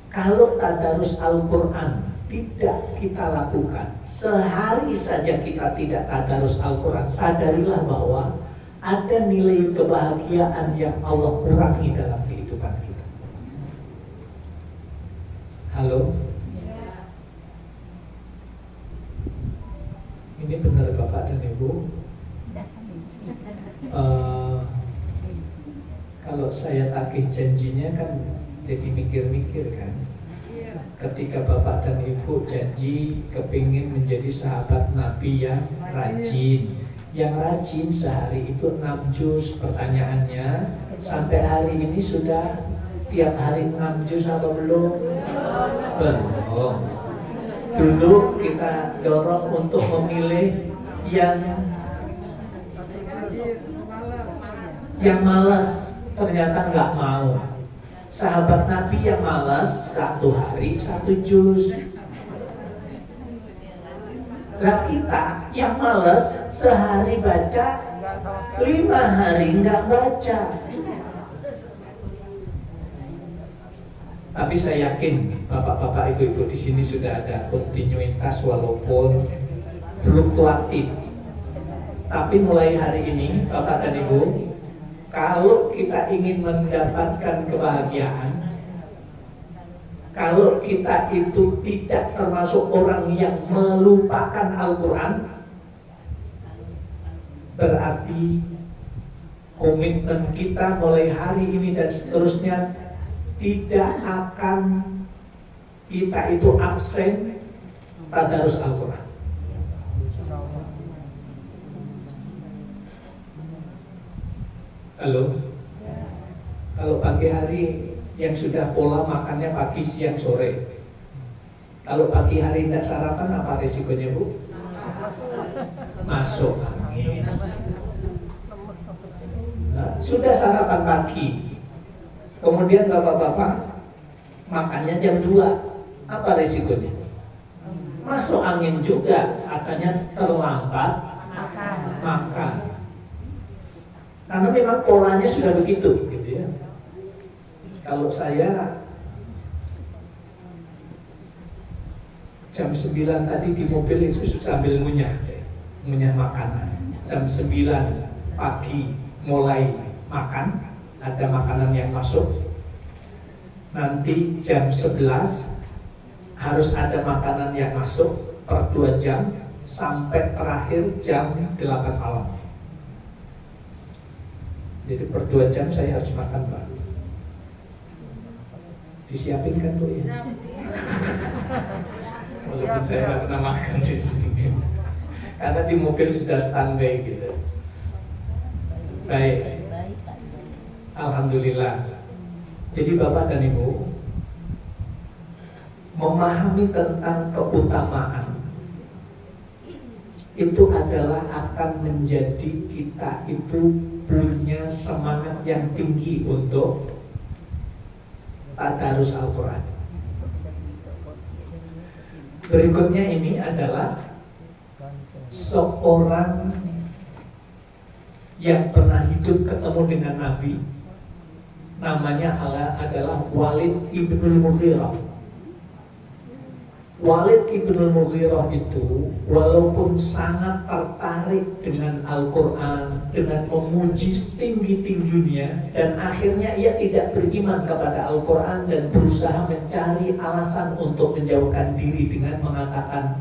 kalau tadarus Al-Quran tidak kita lakukan, sehari saja kita tidak tadarus Al-Quran, sadarilah bahwa ada nilai kebahagiaan yang Allah kurangi dalam kehidupan kita. Halo? Ini benar Bapak dan Ibu. Kalau saya tagih janjinya kan jadi mikir-mikir kan. Ketika Bapak dan Ibu janji kepingin menjadi sahabat Nabi yang rajin. Yang rajin sehari itu 6 juz. Pertanyaannya, sampai hari ini sudah tiap hari 6 juz atau belum? Belum. Dulu kita dorong untuk memilih yang malas, ternyata nggak mau. Sahabat Nabi yang malas 1 hari 1 juz. Nah kita yang malas sehari baca, 5 hari nggak baca. Tapi saya yakin bapak-bapak ibu-ibu di sini sudah ada kontinuitas walaupun fluktuatif. Tapi mulai hari ini Bapak dan Ibu, kalau kita ingin mendapatkan kebahagiaan, kalau kita itu tidak termasuk orang yang melupakan Al-Quran, berarti komitmen kita mulai hari ini dan seterusnya tidak akan kita itu absen tadarus Al-Quran. Halo? Kalau pagi hari yang sudah pola makannya pagi, siang, sore. Kalau pagi hari tidak sarapan, apa resikonya Bu? masuk angin. Nah, sudah sarapan pagi, kemudian bapak-bapak makannya jam 2, apa resikonya? Masuk angin juga, katanya terlambat makan. Karena memang polanya sudah begitu, gitu ya. Kalau saya jam 9 tadi di mobil itu sambil ngunyah makanan. Jam 9 pagi mulai makan, ada makanan yang masuk. Nanti jam 11 harus ada makanan yang masuk per 2 jam sampai terakhir jam 8 malam. Jadi per 2 jam saya harus makan, Pak. Disiapin kan tuh ya? Walaupun saya nggak pernah makan di sini, karena di mobil sudah standby gitu. Baik, alhamdulillah. Jadi Bapak dan Ibu memahami tentang keutamaan itu adalah akan menjadi kita itu punya semangat yang tinggi untuk tadarus Al-Quran. Berikutnya ini adalah seorang yang pernah hidup ketemu dengan Nabi, namanya adalah Walid ibnul Mughirah. Walid ibnul Mughirah itu walaupun sangat tertarik dengan Al-Quran, dengan memuji setinggi-tingginya, dan akhirnya ia tidak beriman kepada Al-Quran dan berusaha mencari alasan untuk menjauhkan diri dengan mengatakan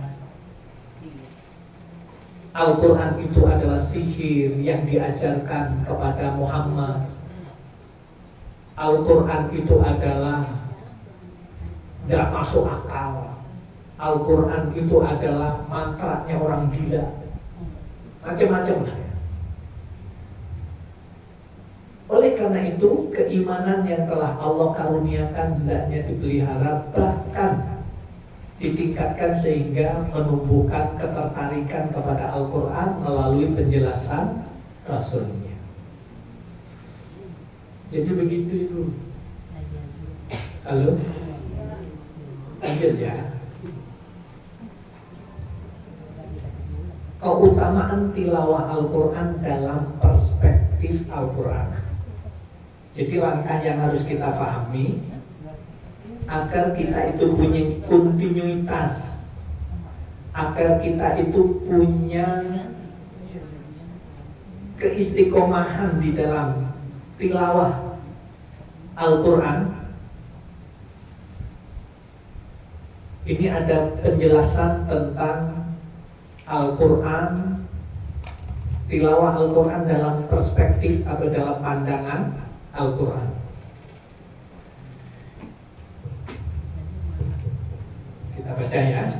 Al-Quran itu adalah sihir yang diajarkan kepada Muhammad. Al-Quran itu adalah tidak masuk akal. Al-Quran itu adalah mantranya orang gila. Macam-macam lah ya. Oleh karena itu, keimanan yang telah Allah karuniakan hendaknya dipelihara, bahkan ditingkatkan sehingga menumbuhkan ketertarikan kepada Al-Quran melalui penjelasan Rasulnya. Jadi begitu itu. Halo? Lanjut ya. Keutamaan tilawah Al-Quran dalam perspektif Al-Quran. Jadi langkah yang harus kita pahami agar kita itu punya kontinuitas, agar kita itu punya keistiqomahan di dalam tilawah Al-Quran. Ini ada penjelasan tentang Al-Quran, tilawah Al-Quran dalam perspektif atau dalam pandangan Al-Quran. Kita baca ya.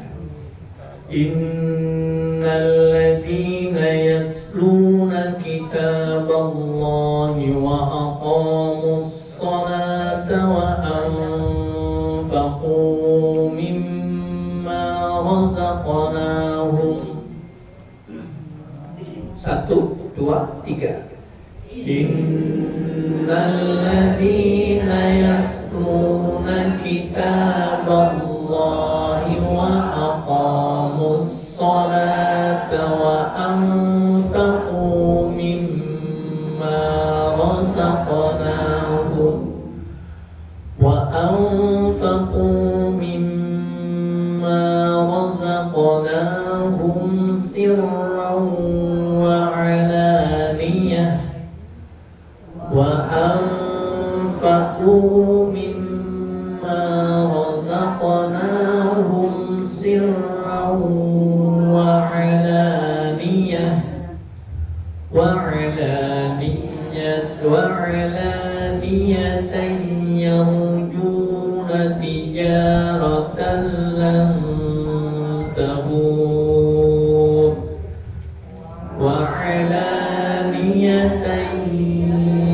Innal ladzina yatluna kitaballahi wa aqamus salata wa anfaqu mimma razaqnahum. 1, 2, 3. Innal ladzina yatluna kitaballahi wa aqamus salata wa anfaqu mimma razaqnahum wa anfaqu mimma razaqnahum sirran وأنفقوا مما رزقناهم سرا وعلانية يرجون تجارة لن تبور وعلانية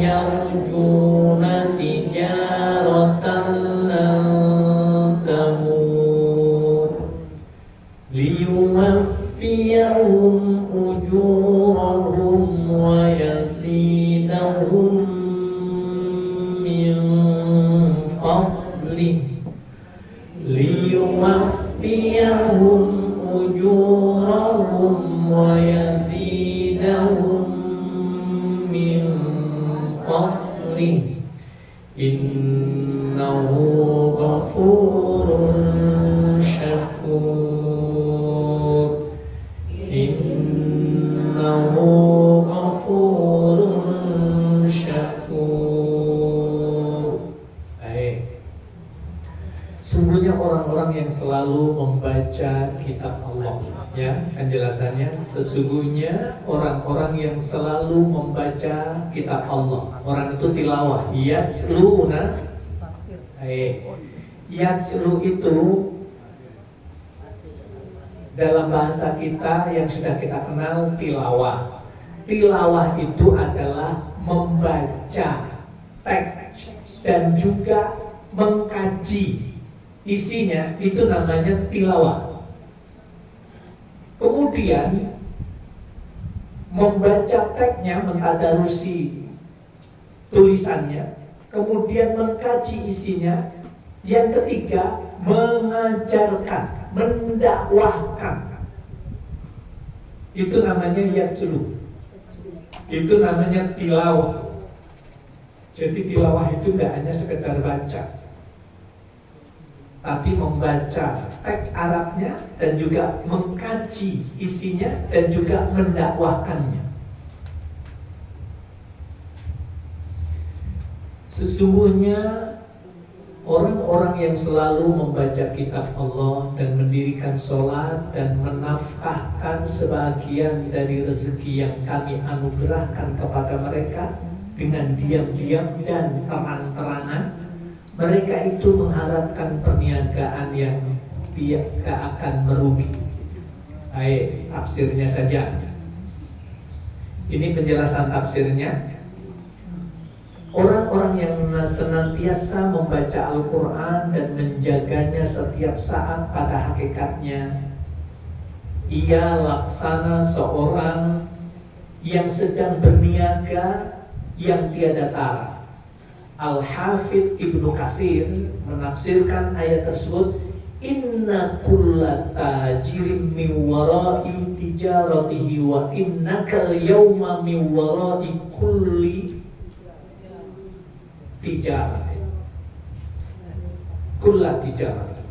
يرجون تجارة لن تبور ليوفيهم nih. Innahu ghafurun syakur. Innahu ghafurun syakur. Baik. Sungguhnya orang-orang yang selalu membaca kitab Allah, ya, penjelasannya sesungguhnya orang-orang yang selalu membaca kitab Allah. Orang itu tilawah, yatsluna. Yatslu itu dalam bahasa kita yang sudah kita kenal tilawah. Tilawah itu adalah membaca teks dan juga mengkaji isinya, itu namanya tilawah. Kemudian membaca teksnya, mentadarusi tulisannya, kemudian mengkaji isinya. Yang ketiga, mengajarkan, mendakwahkan. Itu namanya yatslu. Itu namanya tilawah. Jadi tilawah itu tidak hanya sekedar baca, tapi membaca teks Arabnya dan juga mengkaji isinya dan juga mendakwahkannya. Sesungguhnya orang-orang yang selalu membaca kitab Allah dan mendirikan sholat dan menafkahkan sebagian dari rezeki yang kami anugerahkan kepada mereka dengan diam-diam dan terang-terangan, mereka itu mengharapkan perniagaan yang tidak akan merugi. Baik, tafsirnya saja. Ini penjelasan tafsirnya. Orang-orang yang senantiasa membaca Al-Quran dan menjaganya setiap saat, pada hakikatnya ia laksana seorang yang sedang berniaga yang tiada tara. Al-Hafidh Ibnu Katsir menafsirkan ayat tersebut, inna kulla tajirin min wara'i tijaratihi wa innakal yawma min wara'i kulli tijarati. Kulla tijarati.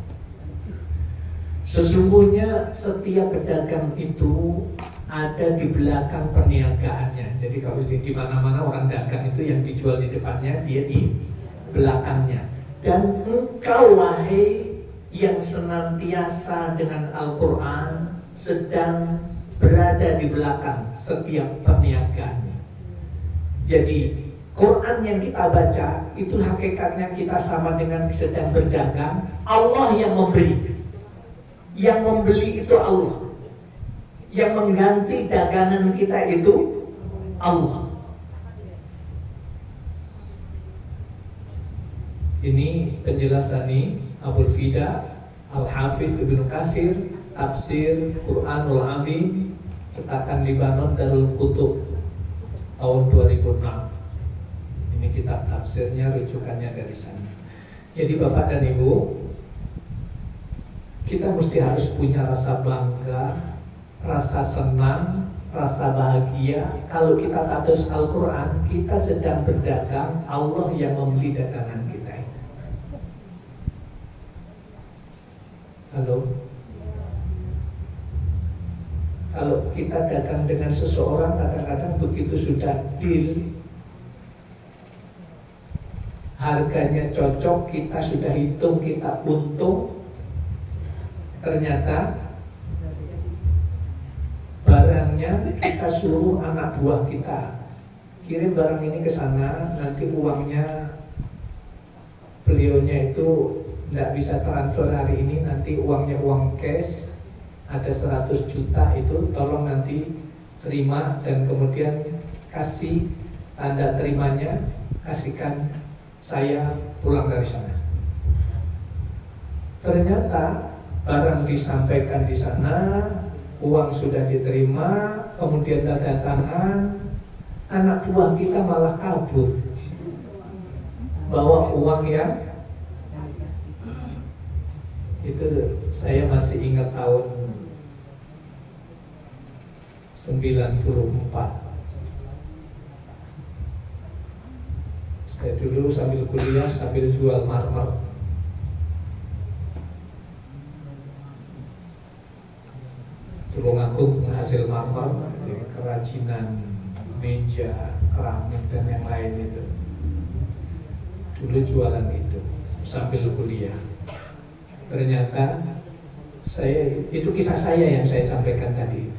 Sesungguhnya setiap pedagang itu ada di belakang perniagaannya. Jadi kalau di mana-mana orang dagang itu yang dijual di depannya, dia di belakangnya. Dan engkau wahai yang senantiasa dengan Al-Quran sedang berada di belakang setiap perniagaannya. Jadi Quran yang kita baca itu hakikatnya kita sama dengan sedang berdagang. Allah yang memberi, yang membeli itu Allah. Yang mengganti dagangan kita itu Allah. Ini penjelasan ini Abul Fida Al-Hafidh Ibnu Katsir, tafsir Quranul Azim, cetakan Libanon Darul Kutub tahun 2006. Ini kitab tafsirnya, rujukannya dari sana. Jadi Bapak dan Ibu, kita mesti harus punya rasa bangga, rasa senang, rasa bahagia. Kalau kita tadarus Al-Quran, kita sedang berdagang, Allah yang membeli dagangan kita. Halo? Kalau kita dagang dengan seseorang, kadang-kadang begitu sudah deal, harganya cocok, kita sudah hitung, kita untung, ternyata barangnya kita suruh anak buah kita kirim barang ini ke sana, nanti uangnya beliaunya itu tidak bisa transfer hari ini, nanti uangnya uang cash, ada 100 juta itu tolong nanti terima dan kemudian kasih tanda terimanya, kasihkan saya pulang dari sana. Ternyata barang disampaikan di sana, uang sudah diterima, kemudian tanda tangan, anak buah kita malah kabur, bawa uang yang itu. Saya masih ingat tahun 94. Saya dulu sambil kuliah sambil jual marmer. Tulungagung penghasil marmer, kerajinan meja, keramik dan yang lain itu. Dulu jualan itu sambil kuliah. Ternyata itu kisah saya yang saya sampaikan tadi.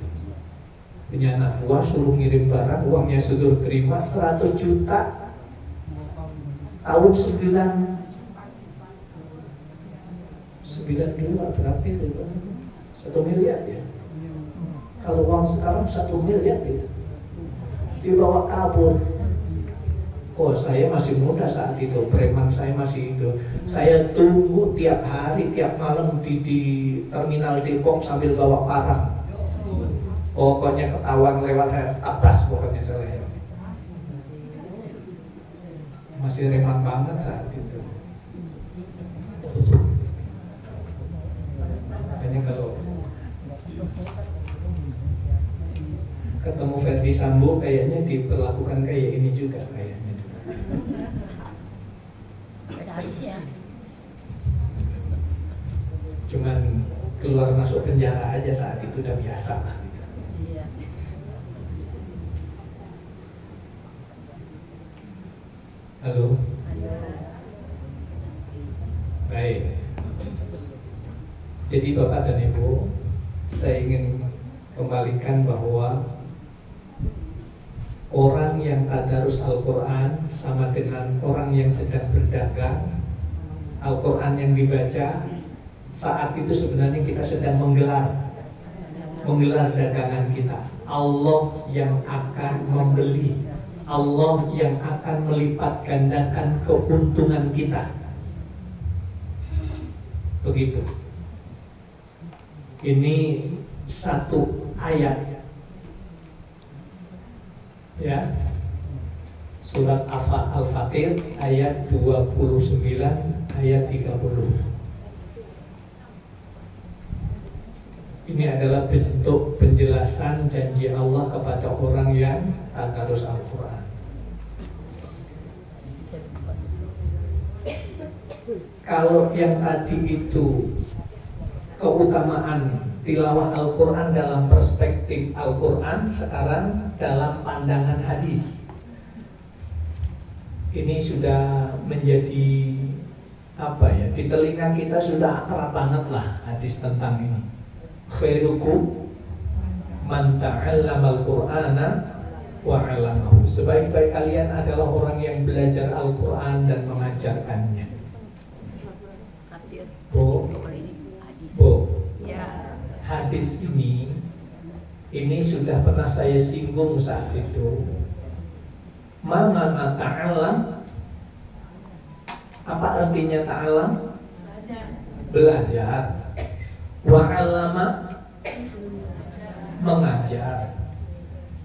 Punya anak buah suruh ngirim barang, uangnya sudah terima 100 juta. Tahun 92 berarti itu 1 miliar ya. Kalau uang sekarang 1 miliar ya. Dibawa kabur. Oh, saya masih muda saat itu, preman saya masih itu. Saya tunggu tiap hari, tiap malam di terminal Depok sambil bawa parang. Pokoknya ketahuan lewat atas, pokoknya saya. Masih reman banget saat itu. Makanya kalau ketemu Ferdi Sambo kayaknya diperlakukan kayak ini juga kayaknya. Cuman keluar masuk penjara aja saat itu udah biasa lah. Halo. Baik. Jadi Bapak dan Ibu, saya ingin kembalikan bahwa orang yang tadarus Al-Quran sama dengan orang yang sedang berdagang. Al-Quran yang dibaca saat itu sebenarnya kita sedang menggelar dagangan kita. Allah yang akan membeli, Allah yang akan melipat gandakan keuntungan kita. Begitu. Ini satu ayat ya, surat Al-Fatir ayat 29 ayat 30. Ini adalah bentuk penjelasan janji Allah kepada orang yang tadarus Al-Quran. Kalau yang tadi itu keutamaan tilawah Al-Quran dalam perspektif Al-Quran, sekarang dalam pandangan hadis. Ini sudah menjadi apa ya, di telinga kita sudah akrab banget lah hadis tentang ini. Khairukum man ta'allama al-Qur'ana wa 'allamahu. Sebaik-baik kalian adalah orang yang belajar Al-Quran dan mengajarkannya. Bu, hadis ini sudah pernah saya singgung saat itu. Mana ta'allam? Apa artinya ta'allam? Belajar. Wa'allama, mengajar.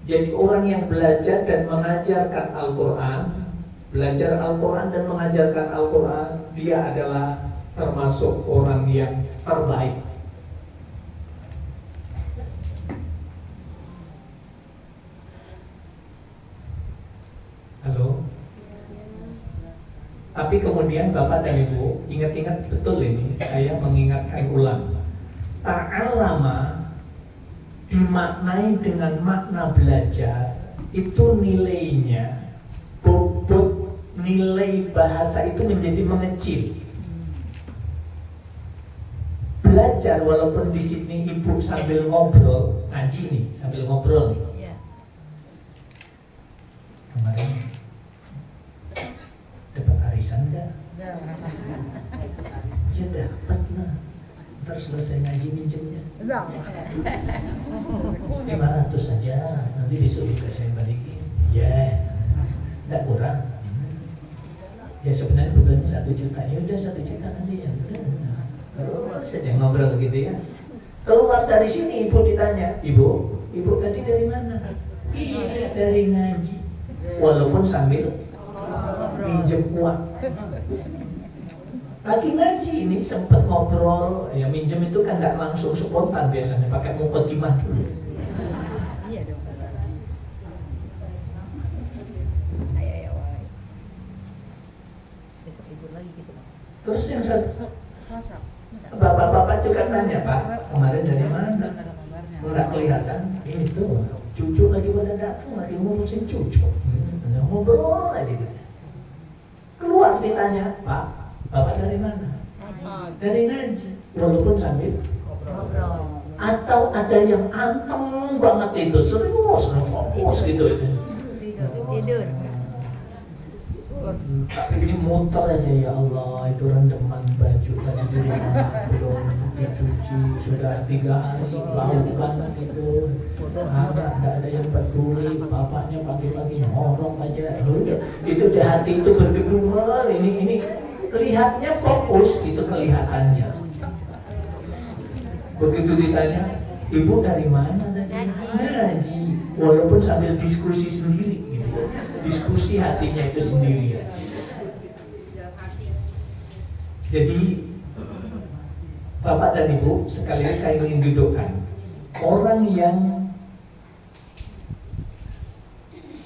Jadi orang yang belajar dan mengajarkan Al-Quran, belajar Al-Quran dan mengajarkan Al-Quran, dia adalah termasuk orang yang terbaik. Halo. Tapi kemudian Bapak dan Ibu ingat-ingat betul ini, saya mengingatkan ulang. Ta'allama dimaknai dengan makna belajar, itu nilainya, bobot nilai bahasa itu menjadi mengecil. Belajar walaupun di sini ibu sambil ngobrol, ngaji nih, sambil ngobrol nih. Kemarin dapat arisan enggak? Ya dapat lah. Ntar selesai ngaji minjemnya 500 saja, nanti besok juga saya balikin. Ya, enggak kurang. Ya sebenarnya butuhnya 1 juta. Ya udah 1 juta nanti ya. Terus saja ngobrol gitu ya. Keluar dari sini ibu ditanya, ibu tadi dari mana? Iya dari ngaji. Walaupun sambil minjem uang. Lagi ngaji ini sempat ngobrol, ya minjem itu kan nggak langsung spontan biasanya, pakai mukadimah dulu. Terus yang bapak-bapak juga tanya, Pak, kemarin dari mana? Nggak kelihatan. Itu cucu lagi pada datang, lagi ngurusin cucu. Ngobrol aja gitu. Keluar ditanya, Pak, bapak dari mana? Dari ngaji. Walaupun sambil ngobrol. Atau ada yang anteng banget itu, serius, fokus gitu. Tidur. Tapi ini muter aja, ya Allah, itu rendeman baju tadi di rumah belum dicuci sudah 3 hari, bau banget itu. Nggak ada yang peduli, bapaknya pagi-pagi ngorok aja. Itu di hati itu bergeduman, ini lihatnya fokus, itu kelihatannya. Begitu ditanya, ibu dari mana? Ngaji. Walaupun sambil diskusi sendiri gitu. Diskusi hatinya itu sendiri ya. Jadi Bapak dan Ibu, sekali lagi saya ingin dudukkan, orang yang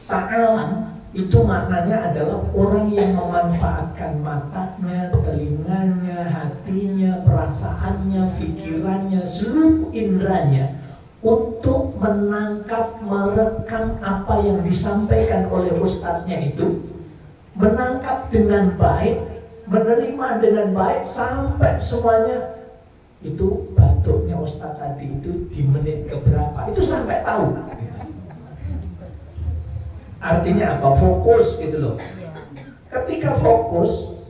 ta'alam itu maknanya adalah orang yang memanfaatkan matanya, telinganya, hatinya, perasaannya, pikirannya, seluruh inderanya untuk menangkap, merekam apa yang disampaikan oleh ustadznya itu, menangkap dengan baik, menerima dengan baik sampai semuanya. Itu batuknya ustadz tadi itu di menit keberapa, itu sampai tahu. Artinya apa? Fokus gitu loh. Ketika fokus,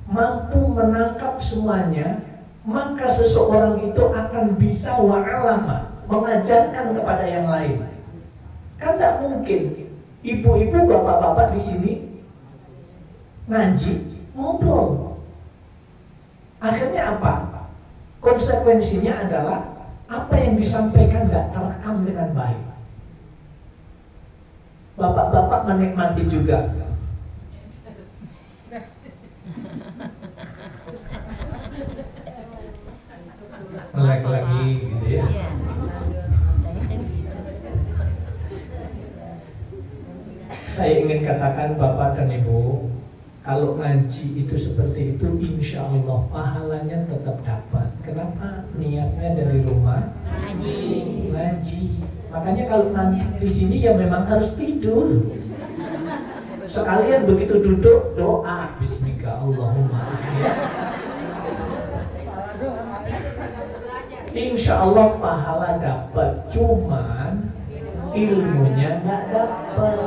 mampu menangkap semuanya, maka seseorang itu akan bisa wa'alama, mengajarkan kepada yang lain. Kan tidak mungkin ibu-ibu, bapak-bapak di sini ngaji, ngobrol. Akhirnya apa? Konsekuensinya adalah apa yang disampaikan tidak terekam dengan baik. Bapak-bapak menikmati juga. Melek lagi gitu ya. Saya ingin katakan Bapak dan Ibu, kalau ngaji itu seperti itu, insya Allah pahalanya tetap dapat. Kenapa? Niatnya dari rumah ngaji. Makanya kalau nanti di sini ya memang harus tidur. Sekalian begitu duduk doa Bismika Allahumma. Insya Allah pahala dapat, cuman ilmunya nggak dapat.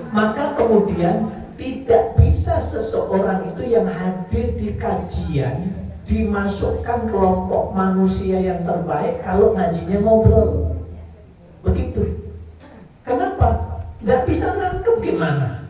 Maka kemudian tidak bisa seseorang itu yang hadir di kajian dimasukkan kelompok manusia yang terbaik kalau ngajinya ngobrol. Begitu. Kenapa? Nggak bisa nangkep gimana?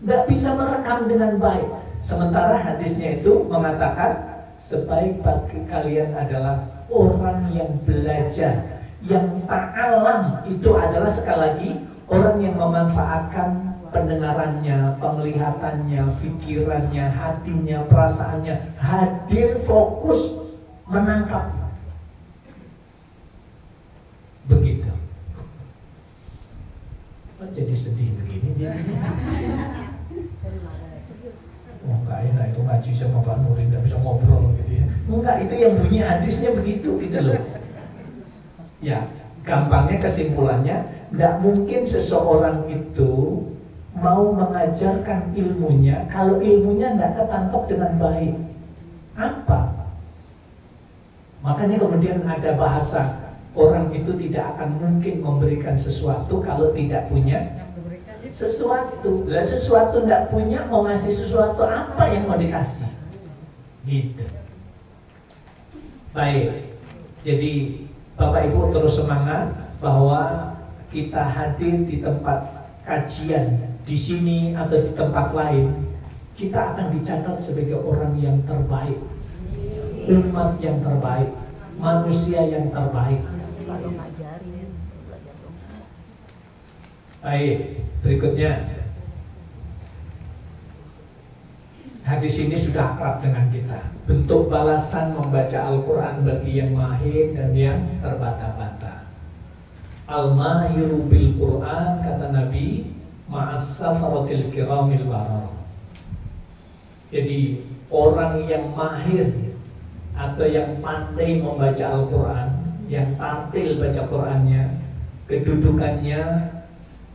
Nggak bisa merekam dengan baik. Sementara hadisnya itu mengatakan sebaik bagi kalian adalah orang yang belajar, yang ta'alam. Itu adalah sekali lagi orang yang memanfaatkan pendengarannya, penglihatannya, pikirannya, hatinya, perasaannya, hadir fokus menangkap. Begitu. Jadi sedih begini dia. Oh enggak enak itu ngaji sama Pak Nurin, nggak bisa ngobrol gitu ya. Enggak, itu yang bunyi hadisnya begitu gitu loh. Ya, gampangnya kesimpulannya, tidak mungkin seseorang itu mau mengajarkan ilmunya kalau ilmunya tidak ketangkap dengan baik. Apa? Makanya kemudian ada bahasa, orang itu tidak akan mungkin memberikan sesuatu kalau tidak punya sesuatu. Lah sesuatu tidak punya, mau ngasih sesuatu, apa yang mau dikasih? Gitu. Baik. Jadi Bapak Ibu terus semangat bahwa kita hadir di tempat kajian di sini atau di tempat lain, kita akan dicatat sebagai orang yang terbaik, umat yang terbaik, manusia yang terbaik. Baik, berikutnya hadis ini sudah akrab dengan kita. Bentuk balasan membaca Al-Quran bagi yang mahir dan yang terbata-bata. Al-mahiru bil Quran, kata Nabi, ma'as safaratil kiramil barar. Jadi orang yang mahir atau yang pandai membaca Al-Quran, yang tartil baca Qurannya, kedudukannya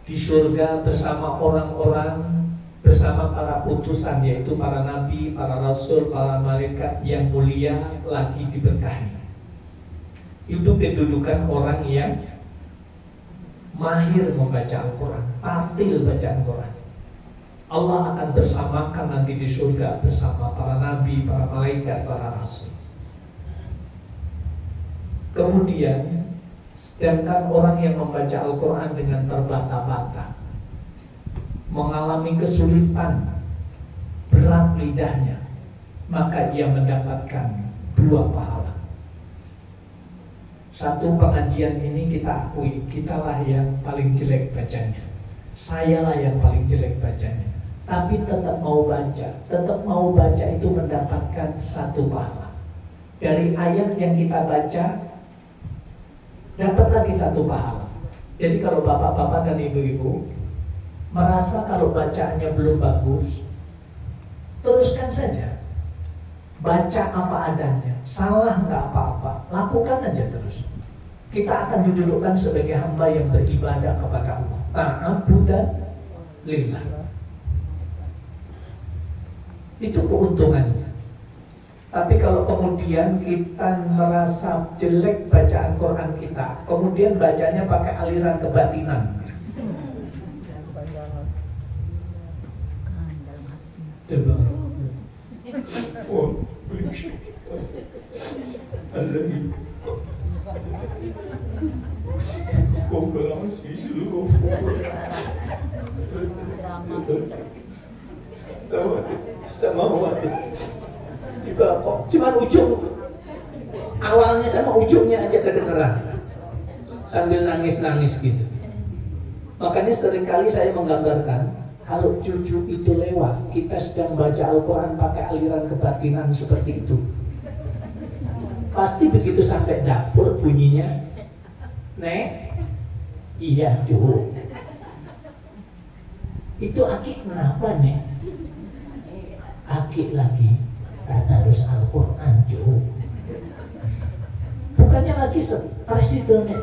di surga bersama orang-orang, bersama para utusan, yaitu para nabi, para rasul, para malaikat yang mulia lagi diberkahi. Itu kedudukan orang yang mahir membaca Al-Quran, tartil bacaan Quran. Allah akan bersamakan nanti di surga bersama para nabi, para malaikat, para rasul. Kemudian, sedangkan orang yang membaca Al-Quran dengan terbata-bata, mengalami kesulitan, berat lidahnya, maka ia mendapatkan 2 pahala. Satu, pengajian ini kita akui, kitalah yang paling jelek bacanya, sayalah yang paling jelek bacanya, tapi tetap mau baca itu mendapatkan 1 pahala. Dari ayat yang kita baca dapat lagi 1 pahala. Jadi kalau bapak-bapak dan ibu-ibu merasa kalau bacaannya belum bagus, teruskan saja, baca apa adanya, salah nggak apa-apa, lakukan aja terus. Kita akan didudukkan sebagai hamba yang beribadah kepada Allah, ta'abudan lillah. Itu keuntungannya. Tapi kalau kemudian kita merasa jelek bacaan Quran kita, kemudian bacanya pakai aliran kebatinan, coba. Juga kok cuma ujung, awalnya sama ujungnya aja kedengeran, sambil nangis-nangis gitu. Makanya seringkali saya menggambarkan, kalau cucu itu lewat, kita sedang baca Al-Quran pakai aliran kebatinan seperti itu, pasti begitu sampai dapur bunyinya, Nek, iya cu, itu Aki kenapa Nek? Aki lagi tadarus Al-Quran cu, bukannya lagi stres itu Nek,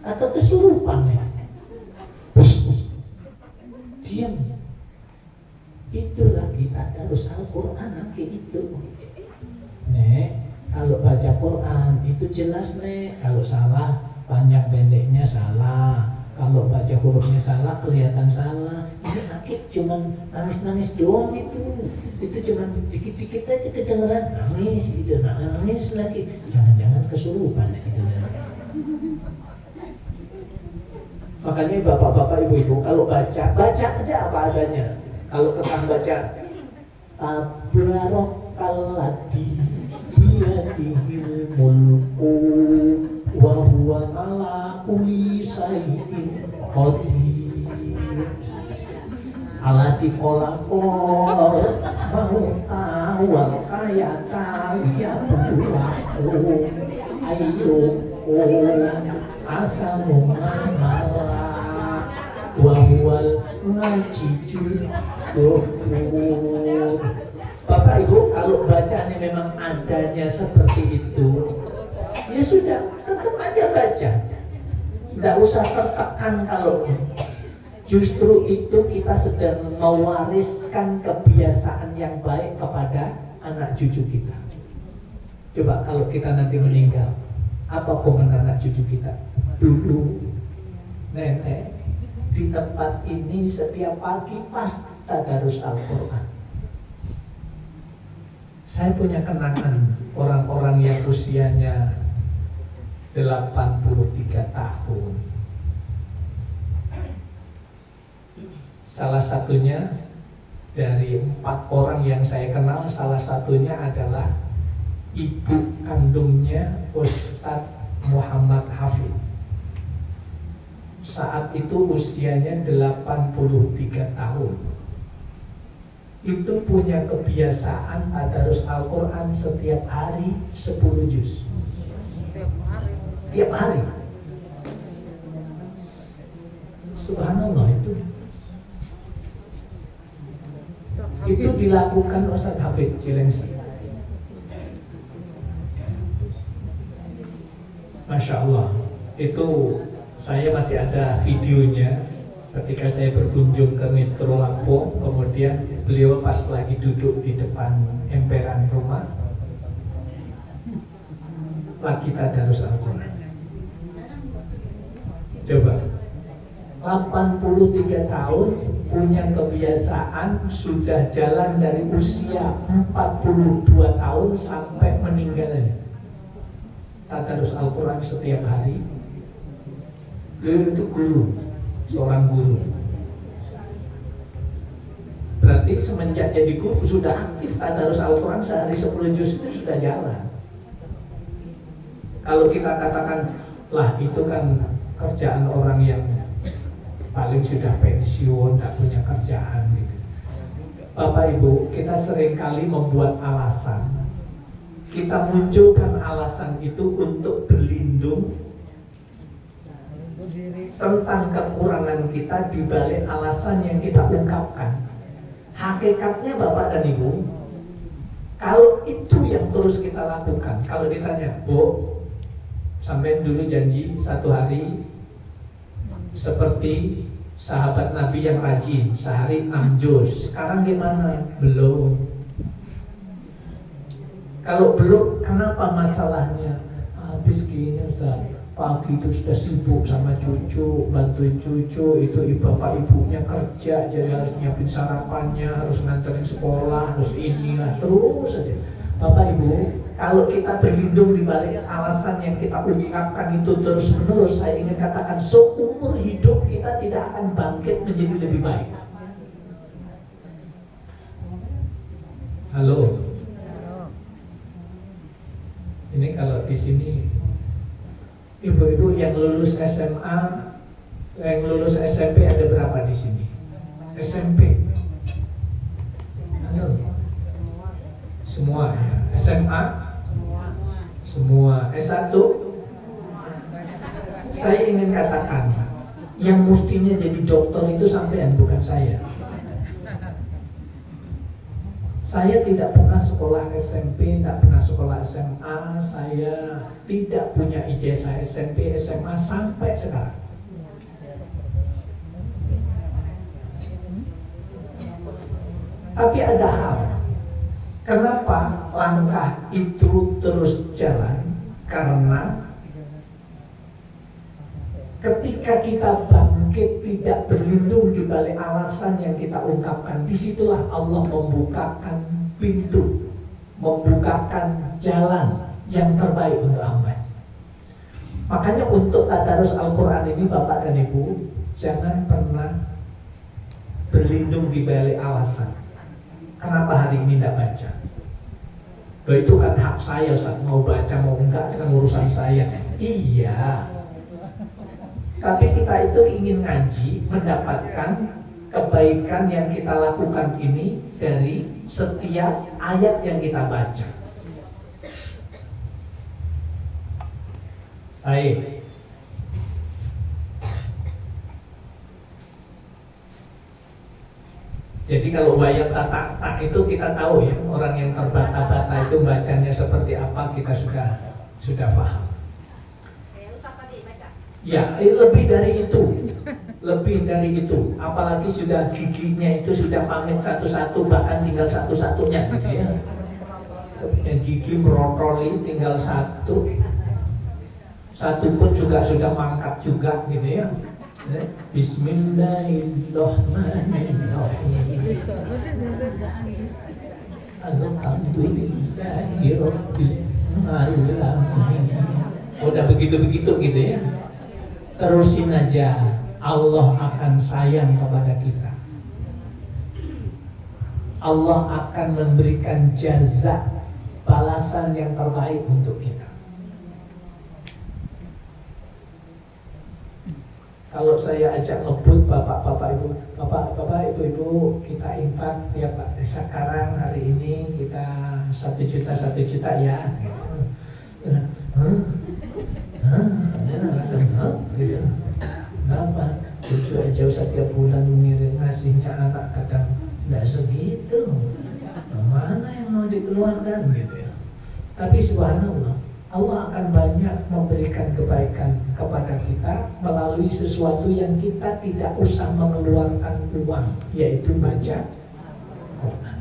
atau kesurupan Nek. Diam, itu lagi tadarus Al-Quran Aki itu. Nek, kalau baca Quran itu jelas Nek, kalau salah panjang pendeknya salah, kalau baca hurufnya salah kelihatan salah. Ini Aki cuman nangis-nangis doang itu cuman dikit-dikit aja kedengeran nangis gitu, nangis lagi, jangan-jangan kesurupan gitu. Makanya bapak-bapak, ibu-ibu kalau baca aja apa adanya. Kalau ketang baca Tabarakalladzi biyadihil mulku wa huwa ala kulli syai'in qadir. Alati kolakol mauta wal hayata liyabluwakum ayyukum asamu amala wa huwal majidul ghafur. Bapak Ibu, kalau bacaannya memang adanya seperti itu, ya sudah, tetap aja baca, tidak usah tertekan. Kalau justru itu kita sedang mewariskan kebiasaan yang baik kepada anak cucu kita. Coba kalau kita nanti meninggal, apa komentar anak cucu kita? Dulu nenek di tempat ini setiap pagi pasti tadarus Al-Quran. Saya punya kenangan orang-orang yang usianya 83 tahun. Salah satunya dari 4 orang yang saya kenal, salah satunya adalah ibu kandungnya Ustadz Muhammad Hafid. Saat itu usianya 83 tahun. Itu punya kebiasaan tadarus Al-Quran setiap hari 10 juz. Setiap hari. Subhanallah itu. Itu dilakukan Ustaz Hafid Cilengsi. Masya Allah, itu saya masih ada videonya ketika saya berkunjung ke Metro Lampung. Kemudian beliau pas lagi duduk di depan emperan rumah, lagi tadarus Al-Quran. Coba, 83 tahun punya kebiasaan, sudah jalan dari usia 42 tahun sampai meninggalnya tadarus Al-Quran setiap hari. Beliau itu guru, seorang guru. Berarti semenjak jadi guru sudah aktif tadarus Al-Quran, sehari 10 juz itu sudah jalan. Kalau kita katakan, lah itu kan kerjaan orang yang paling sudah pensiun, tak punya kerjaan gitu. Bapak Ibu, kita seringkali membuat alasan. Kita munculkan alasan itu untuk berlindung tentang kekurangan kita di balik alasan yang kita ungkapkan. Hakikatnya Bapak dan Ibu, kalau itu yang terus kita lakukan, kalau ditanya, Bu, sampai dulu janji satu hari seperti sahabat Nabi yang rajin, sehari 6 juz. Sekarang gimana? Belum. Kalau belum, kenapa masalahnya? Habis gini Ustaz, pagi itu sudah sibuk sama cucu, bantuin cucu, itu bapak ibunya kerja, jadi harus nyiapin sarapannya, harus nganterin sekolah, harus inilah, terus saja. Bapak Ibu, kalau kita berlindung di balik alasan yang kita ungkapkan itu terus menerus, saya ingin katakan seumur hidup kita tidak akan bangkit menjadi lebih baik. Halo. Ini kalau di sini ibu-ibu yang lulus SMA, yang lulus SMP ada berapa di sini? SMP. Halo. Semua ya. SMA? Semua. S1? Saya ingin katakan, yang mestinya jadi dokter itu sampean, bukan saya. Saya tidak pernah sekolah SMP, tidak pernah sekolah SMA, saya tidak punya ijazah SMP, SMA sampai sekarang. Tapi ada hal, kenapa langkah itu terus jalan? Karena ketika kita bangkit tidak berlindung di balik alasan yang kita ungkapkan, disitulah Allah membukakan pintu, membukakan jalan yang terbaik untuk hamba. Makanya untuk tadarus Al-Quran ini Bapak dan Ibu, jangan pernah berlindung di balik alasan. Kenapa hari ini tidak baca? Loh, itu kan hak saya, saat mau baca mau enggak itu kan urusan saya. Iya. Tapi kita itu ingin ngaji, mendapatkan kebaikan yang kita lakukan ini dari setiap ayat yang kita baca. Baik. Jadi kalau wayang tak itu kita tahu ya, orang yang terbata-bata itu bacanya seperti apa, kita sudah paham. Ya, lebih dari itu. Lebih dari itu. Apalagi sudah giginya itu sudah pamit satu-satu, bahkan tinggal satu-satunya gitu ya. Yang gigi merotoli tinggal satu. Satu pun juga sudah mangkat juga gitu ya. Bismillahirrahmanirrahim. Alhamdulillahirabbil alamin. Udah begitu-begitu gitu ya. Terusin aja, Allah akan sayang kepada kita. Allah akan memberikan jaza, balasan yang terbaik untuk kita. Kalau saya ajak ngebut bapak-bapak ibu-ibu, kita infak ya Pak. Sekarang hari ini kita 1 juta ya. Gitu. Kenapa? Cucu aja setiap bulan ngirim ngasihnya anak kadang Nggak segitu. Mana yang mau dikeluarkan gitu ya. Tapi subhanallah, Allah akan banyak memberikan kebaikan kepada kita melalui sesuatu yang kita tidak usah mengeluarkan uang, yaitu baca Quran.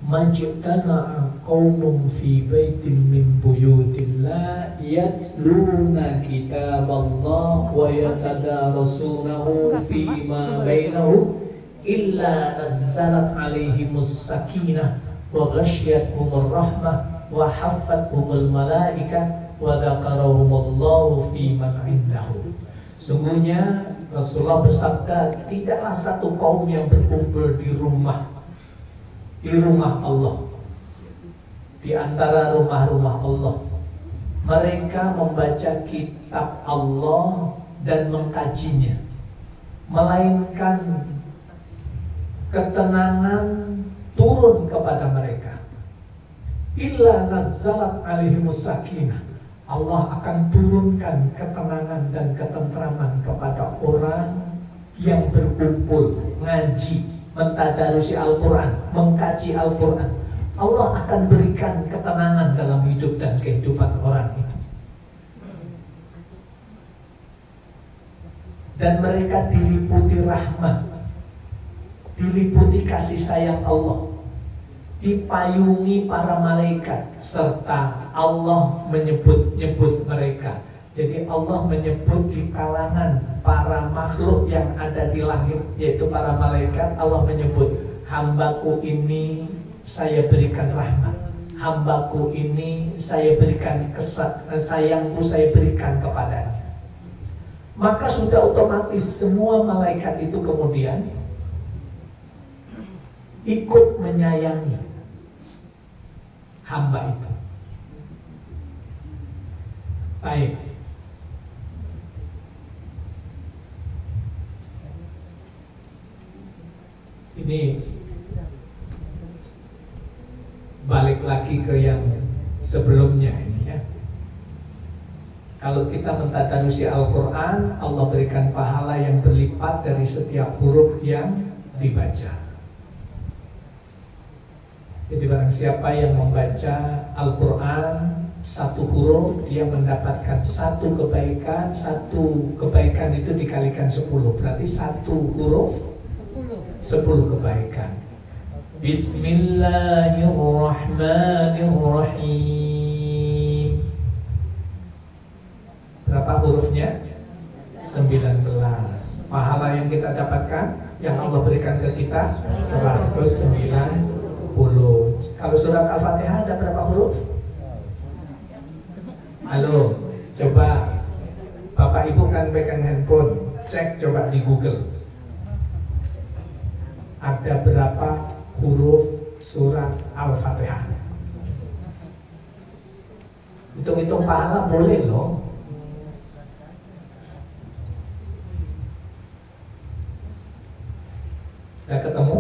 Majtama'a qaumun fi baitin min buyutillah yatluna kitaballah wa yatadarasunahu fima bainahum illa nazzalat alaihimus sakinah wa ghasyiyatuhumur rahmah wa haffathumul malaikah wa dzakarahumullahu fi man indahu. Sungguhnya Rasulullah bersabda, tidaklah satu kaum yang berkumpul di rumah Allah, di antara rumah-rumah Allah, mereka membaca kitab Allah dan mengkajinya, melainkan ketenangan turun kepada mereka. Illa nazzalat alaihimus sakinah, Allah akan turunkan ketenangan dan ketentraman kepada orang yang berkumpul, ngaji, mentadarusi Al-Quran, mengkaji Al-Quran. Allah akan berikan ketenangan dalam hidup dan kehidupan orang itu. Dan mereka diliputi rahmat, diliputi kasih sayang Allah, dipayungi para malaikat, serta Allah menyebut-nyebut mereka. Jadi Allah menyebut di kalangan para makhluk yang ada di langit, yaitu para malaikat, Allah menyebut, hambaku ini saya berikan rahmat, hambaku ini saya berikan sayangku saya berikan kepadanya. Maka sudah otomatis semua malaikat itu kemudian ikut menyayangi hamba itu. Baik. Ini balik lagi ke yang sebelumnya ini ya. Kalau kita mentadarusi Al-Quran, Allah berikan pahala yang berlipat dari setiap huruf yang dibaca. Jadi barang siapa yang membaca Al-Quran satu huruf, dia mendapatkan satu kebaikan itu dikalikan 10, berarti satu huruf 10 kebaikan. Bismillahirrahmanirrahim. Berapa hurufnya? 19. Pahala yang kita dapatkan, yang Allah berikan ke kita 190. Kalau surat Al-Fatihah ada berapa huruf? Halo, coba Bapak Ibu kan pegang handphone, cek coba di Google. Ada berapa huruf surat Al-Fatihah? Hitung-hitung pahala boleh loh. Udah ketemu?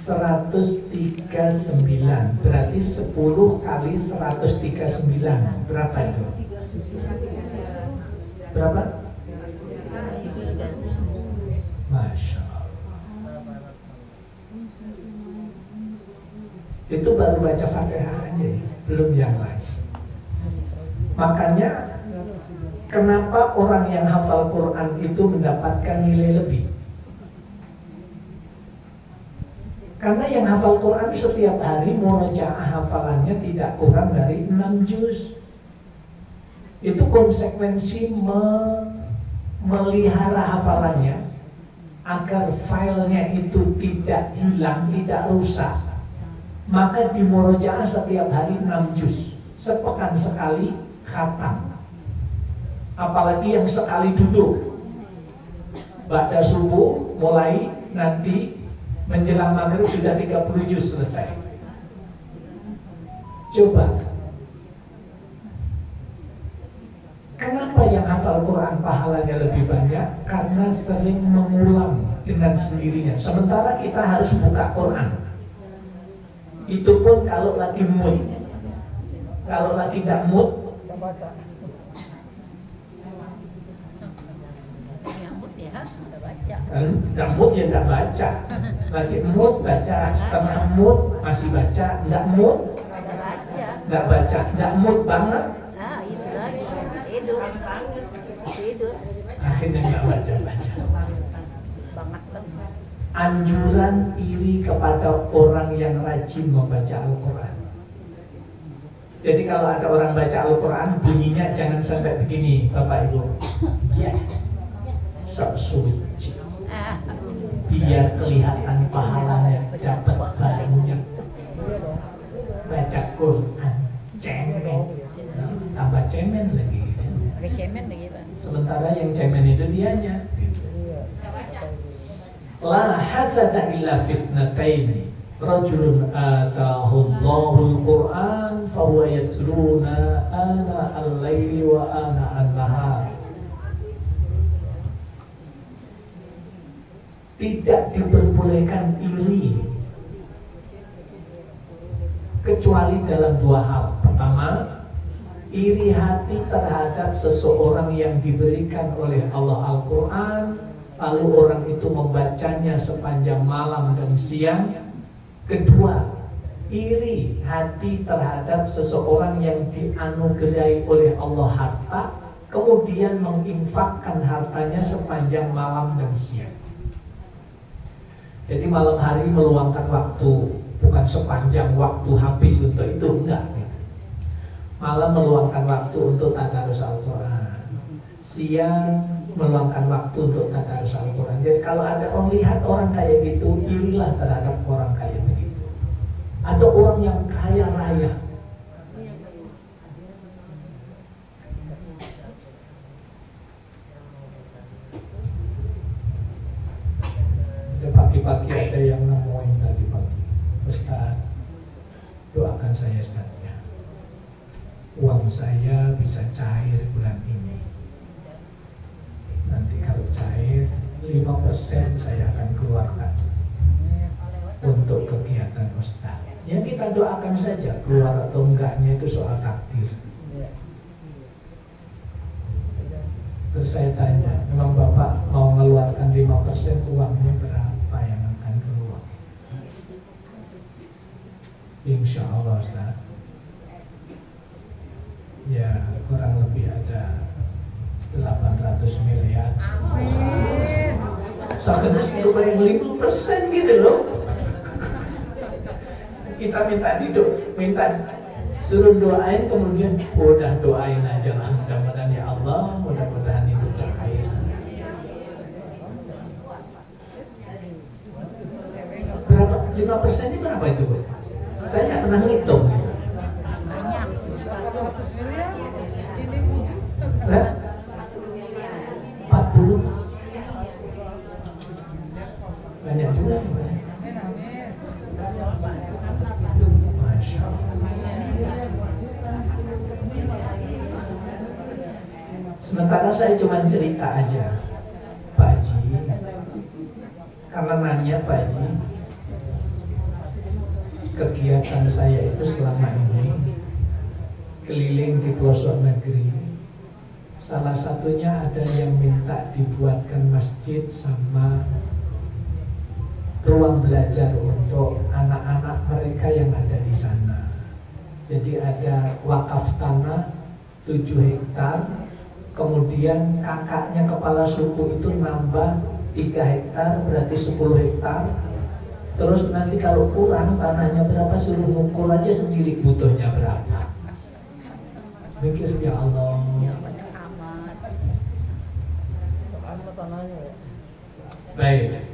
139. Berarti 10 kali 139. Berapa itu? Berapa? Masya Allah. Itu baru baca Fatihah aja, belum yang lain. Makanya kenapa orang yang hafal Quran itu mendapatkan nilai lebih? Karena yang hafal Quran setiap hari murojaah hafalannya tidak kurang dari 6 juz. Itu konsekuensi memelihara hafalannya agar filenya itu tidak hilang, tidak rusak. Maka di murojaah setiap hari 6 juz, sepekan sekali khatam. Apalagi yang sekali duduk ba'da subuh mulai nanti menjelang maghrib sudah 30 juz selesai. Coba, kenapa yang hafal Quran pahalanya lebih banyak? Karena sering mengulang dengan sendirinya. Sementara kita harus buka Quran. Itu pun kalau lagi mood. Kalau lagi tidak mood, Nggak mood ya nggak baca. Lagi mood baca, setengah mood masih baca, nggak mood Nggak baca. nggak baca, nggak mood banget Nah, itu lagi. Tidur. Tidur. akhirnya nggak baca. Banget banget. Anjuran iri kepada orang yang rajin membaca Al-Quran. Jadi kalau ada orang baca Al-Quran, bunyinya jangan sampai begini, Bapak Ibu. Ya, sok suci. Biar kelihatan pahalanya dapat banyak. Baca Quran, cemen, tambah cemen lagi. Pakai cemen begitu. Sementara yang cemen itu dianya. La hasada illa fitnataini. Rajulun atahu Allahul Quran fahuwa yatluna ana al-laili wa ana an-nahar. Tidak diperbolehkan iri kecuali dalam dua hal. Pertama, iri hati terhadap seseorang yang diberikan oleh Allah Al-Quran, lalu orang itu membacanya sepanjang malam dan siang. Kedua, iri hati terhadap seseorang yang dianugerahi oleh Allah harta, kemudian menginfakkan hartanya sepanjang malam dan siang. Jadi malam hari meluangkan waktu, bukan sepanjang waktu habis untuk itu, enggak. Malam meluangkan waktu untuk tadarus Al-Quran, siang meluangkan waktu untuk tadarus Al-Quran. Jadi kalau ada orang lihat orang kayak gitu, irilah terhadap orang kayak begitu. Ada orang yang kaya raya, pagi-pagi ada yang nemuin tadi pagi, Ustaz, doakan saya Ustaz ya, uang saya bisa cair bulan ini. Nanti kalau cair 5% saya akan keluarkan untuk kegiatan Ustaz. Ya kita doakan saja, keluar atau enggaknya itu soal takdir. Terus saya tanya, memang Bapak mau mengeluarkan 5%, uangnya berapa yang akan keluar? Insya Allah Ustaz, ya kurang lebih ada 800 miliar. Amin. Seharusnya lupa yang 5% gitu loh. Kita minta suruh doain, kemudian udah doain aja lah, mudah-mudahan ya Allah, mudah-mudahan itu cair. Berapa? 5% itu berapa itu Bu? Saya nggak pernah ngitung gitu. Banyak. 400 miliar, ini wujud. Nah, 40 banyak juga. Amin, amin. Masya Allah. Sementara saya cuma cerita aja, Pak Haji, karena nanya Pak Haji, kegiatan saya itu selama ini keliling di pelosok negeri. Salah satunya ada yang minta dibuatkan masjid sama ruang belajar untuk anak-anak mereka yang ada di sana. Jadi ada wakaf tanah 7 hektar, kemudian kakaknya kepala suku itu nambah 3 hektar, berarti 10 hektar. Terus nanti kalau kurang tanahnya berapa, suruh ngukur aja sendiri butuhnya berapa. Mikir ya Allah. Baik,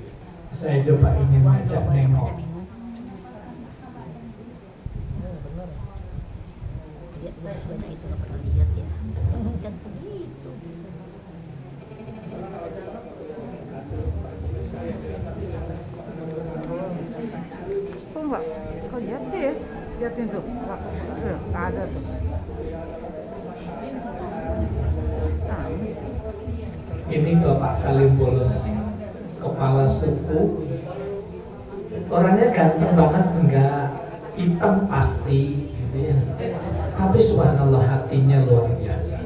saya coba ingin ngajak nengok. Lihat sebanyak itu nggak pernah lihat ya. Kan begitu. Kok enggak? Kau lihat sih ya? Lihatin tuh. Nggak ada tuh. Ini Bapak Salim Bolos, kepala suku. Orangnya ganteng banget, enggak hitam pasti gitu ya. Tapi subhanallah hatinya luar biasa.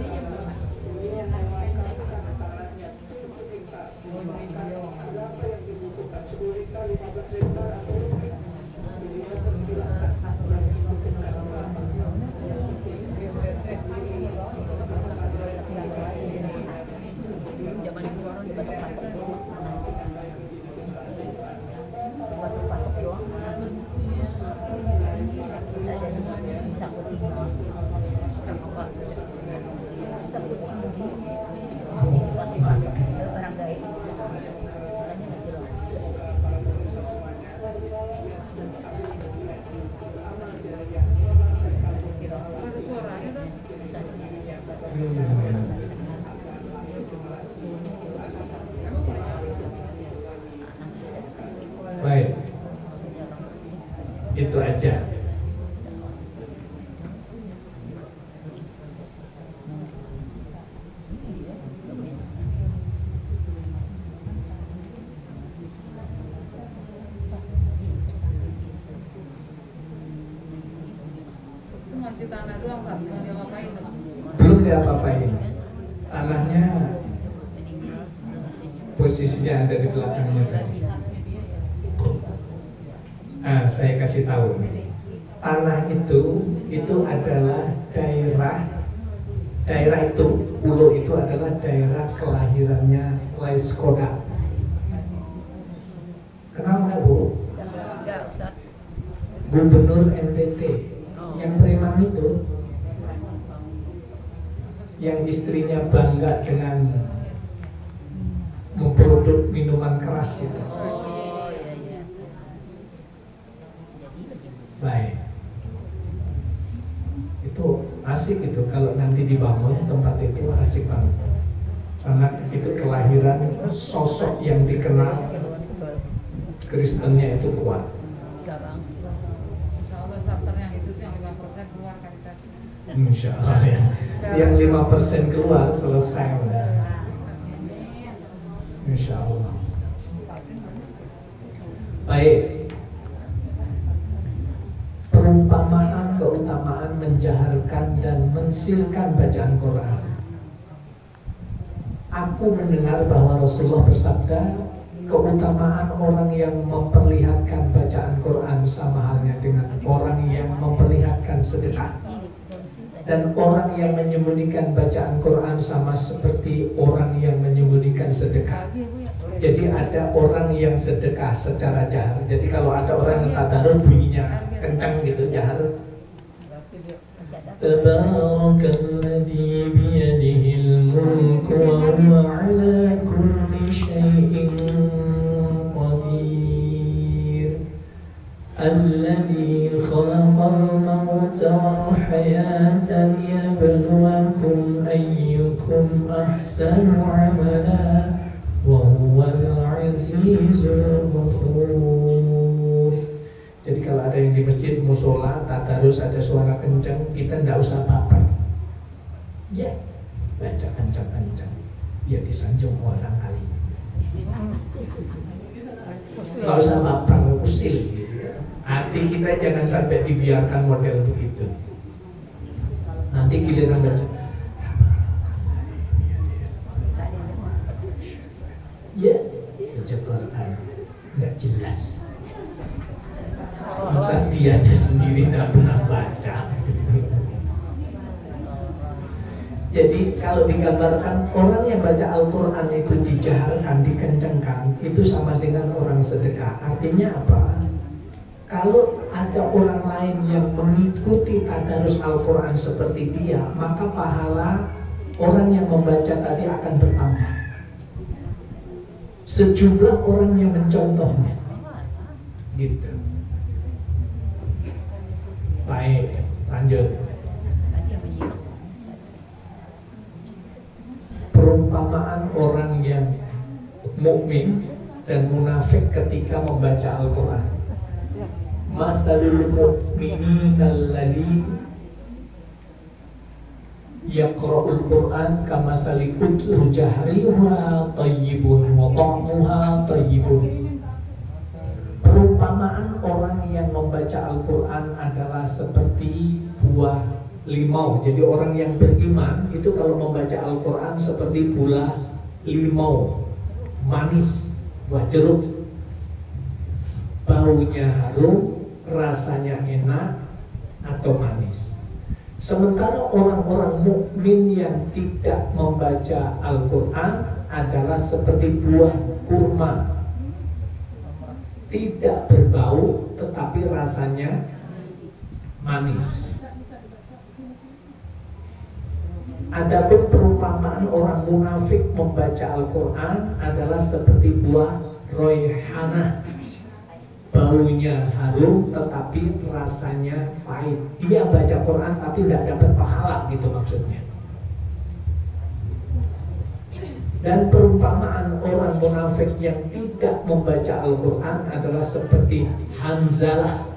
Masih tanah doang Pak, belum diapa-apain tuh. Belum diapa-apain. Tanahnya posisinya ada di belakangnya tadi. Nah, saya kasih tahu. Tanah itu adalah daerah itu, pulau itu adalah daerah kelahirannya Laiskoda. Kenal nggak Bu? Enggak, Ustaz. Gubernur NTT yang preman itu, yang istrinya bangga dengan memproduk minuman keras itu. Oh, iya. Baik. Itu asik itu kalau nanti dibangun tempat itu asik banget. Karena itu kelahiran sosok yang dikenal Kristennya itu kuat. Insya Allah starter yang itu tuh yang 5% keluar karitas. Insya Allah ya. Yang 5% keluar selesai. Insya Allah. Baik. Perumpamaan keutamaan menjaharkan dan mensilkan bacaan Quran. Aku mendengar bahwa Rasulullah bersabda, keutamaan orang yang memperlihatkan bacaan Quran sama halnya dengan orang yang memperlihatkan sedekah. Dan orang yang menyembunyikan bacaan Quran sama seperti orang yang menyembunyikan sedekah. Jadi ada orang yang sedekah secara jahar. Jadi kalau ada orang yang tadarus bunyinya kencang gitu jahar. Tabarakalladzi biyadihil mulku wa huwa ala kulli syai'in qadir. Alladzi khalaqal mauta wal hayata liyabluwakum ayyukum ahsanu 'amala wa huwal 'azizul ghafur. Jadi kalau ada yang di masjid musola tadarus ada suara kencang, kita tidak usah baper. Ya, baca kencang-kencang. Ya disanjung orang kali. Tidak usah baper, usil. Hati kita jangan sampai dibiarkan model begitu. Nanti giliran baca. Ya, baca Quran nggak jelas. Sementara dia sendiri tidak pernah baca. Jadi kalau digambarkan orang yang baca Al-Quran itu dijaharkan, dikencangkan, itu sama dengan orang sedekah. Artinya apa? Kalau ada orang lain yang mengikuti tadarus Al-Quran seperti dia, maka pahala orang yang membaca tadi akan bertambah. Sejumlah orang yang mencontohnya. Gitu. Baik, lanjut. Perumpamaan orang yang mukmin dan munafik ketika membaca Al-Quran. Masalul mu'minina alladzi yaqra'ul Qur'an kamathali udru jahriha tayyibun wa ta'muha tayyibun. Perumpamaan orang yang membaca Al-Quran adalah seperti buah limau. Jadi orang yang beriman itu kalau membaca Al-Quran seperti buah limau, manis, buah jeruk. Baunya harum, rasanya enak atau manis. Sementara orang-orang mukmin yang tidak membaca Al-Quran adalah seperti buah kurma, tidak berbau tetapi rasanya manis. Adapun perumpamaan orang munafik membaca Al-Quran adalah seperti buah royhanah, baunya harum tetapi rasanya pahit. Dia baca Quran tapi tidak dapat pahala, gitu maksudnya. Dan perumpamaan orang munafik yang tidak membaca Al-Quran adalah seperti hanzalah,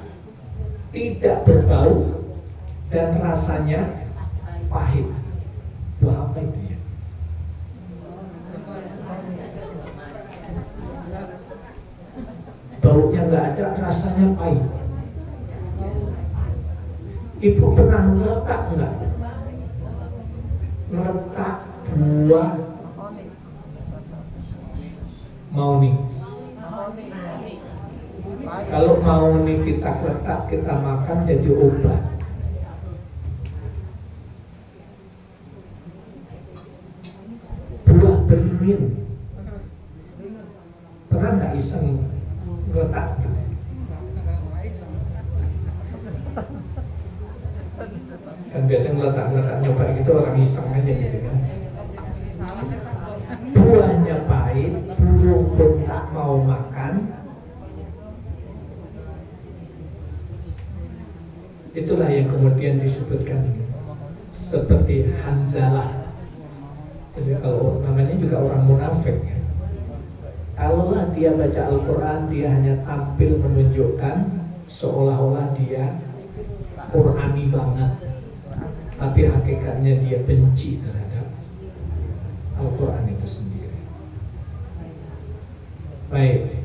tidak berbau dan rasanya pahit. Buah apa itu ya? Baunya nggak ada, rasanya pahit. Ibu pernah ngeletak enggak? Ngeletak buah mauni. Kalau mauni kita letak, kita makan jadi obat. Buah beringin pernah nggak iseng ngeletak gitu? Kan biasanya ngeletak nyoba gitu orang iseng aja gitu kan. Buahnya pahit, burung pun tak mau makan. Itulah yang kemudian disebutkan seperti Hanzalah. Jadi kalau namanya juga orang munafik ya. Kalaulah dia baca Al-Quran, dia hanya tampil menunjukkan seolah-olah dia Qurani banget, tapi hakikatnya dia benci terhadap Al-Quran itu sendiri. Baik,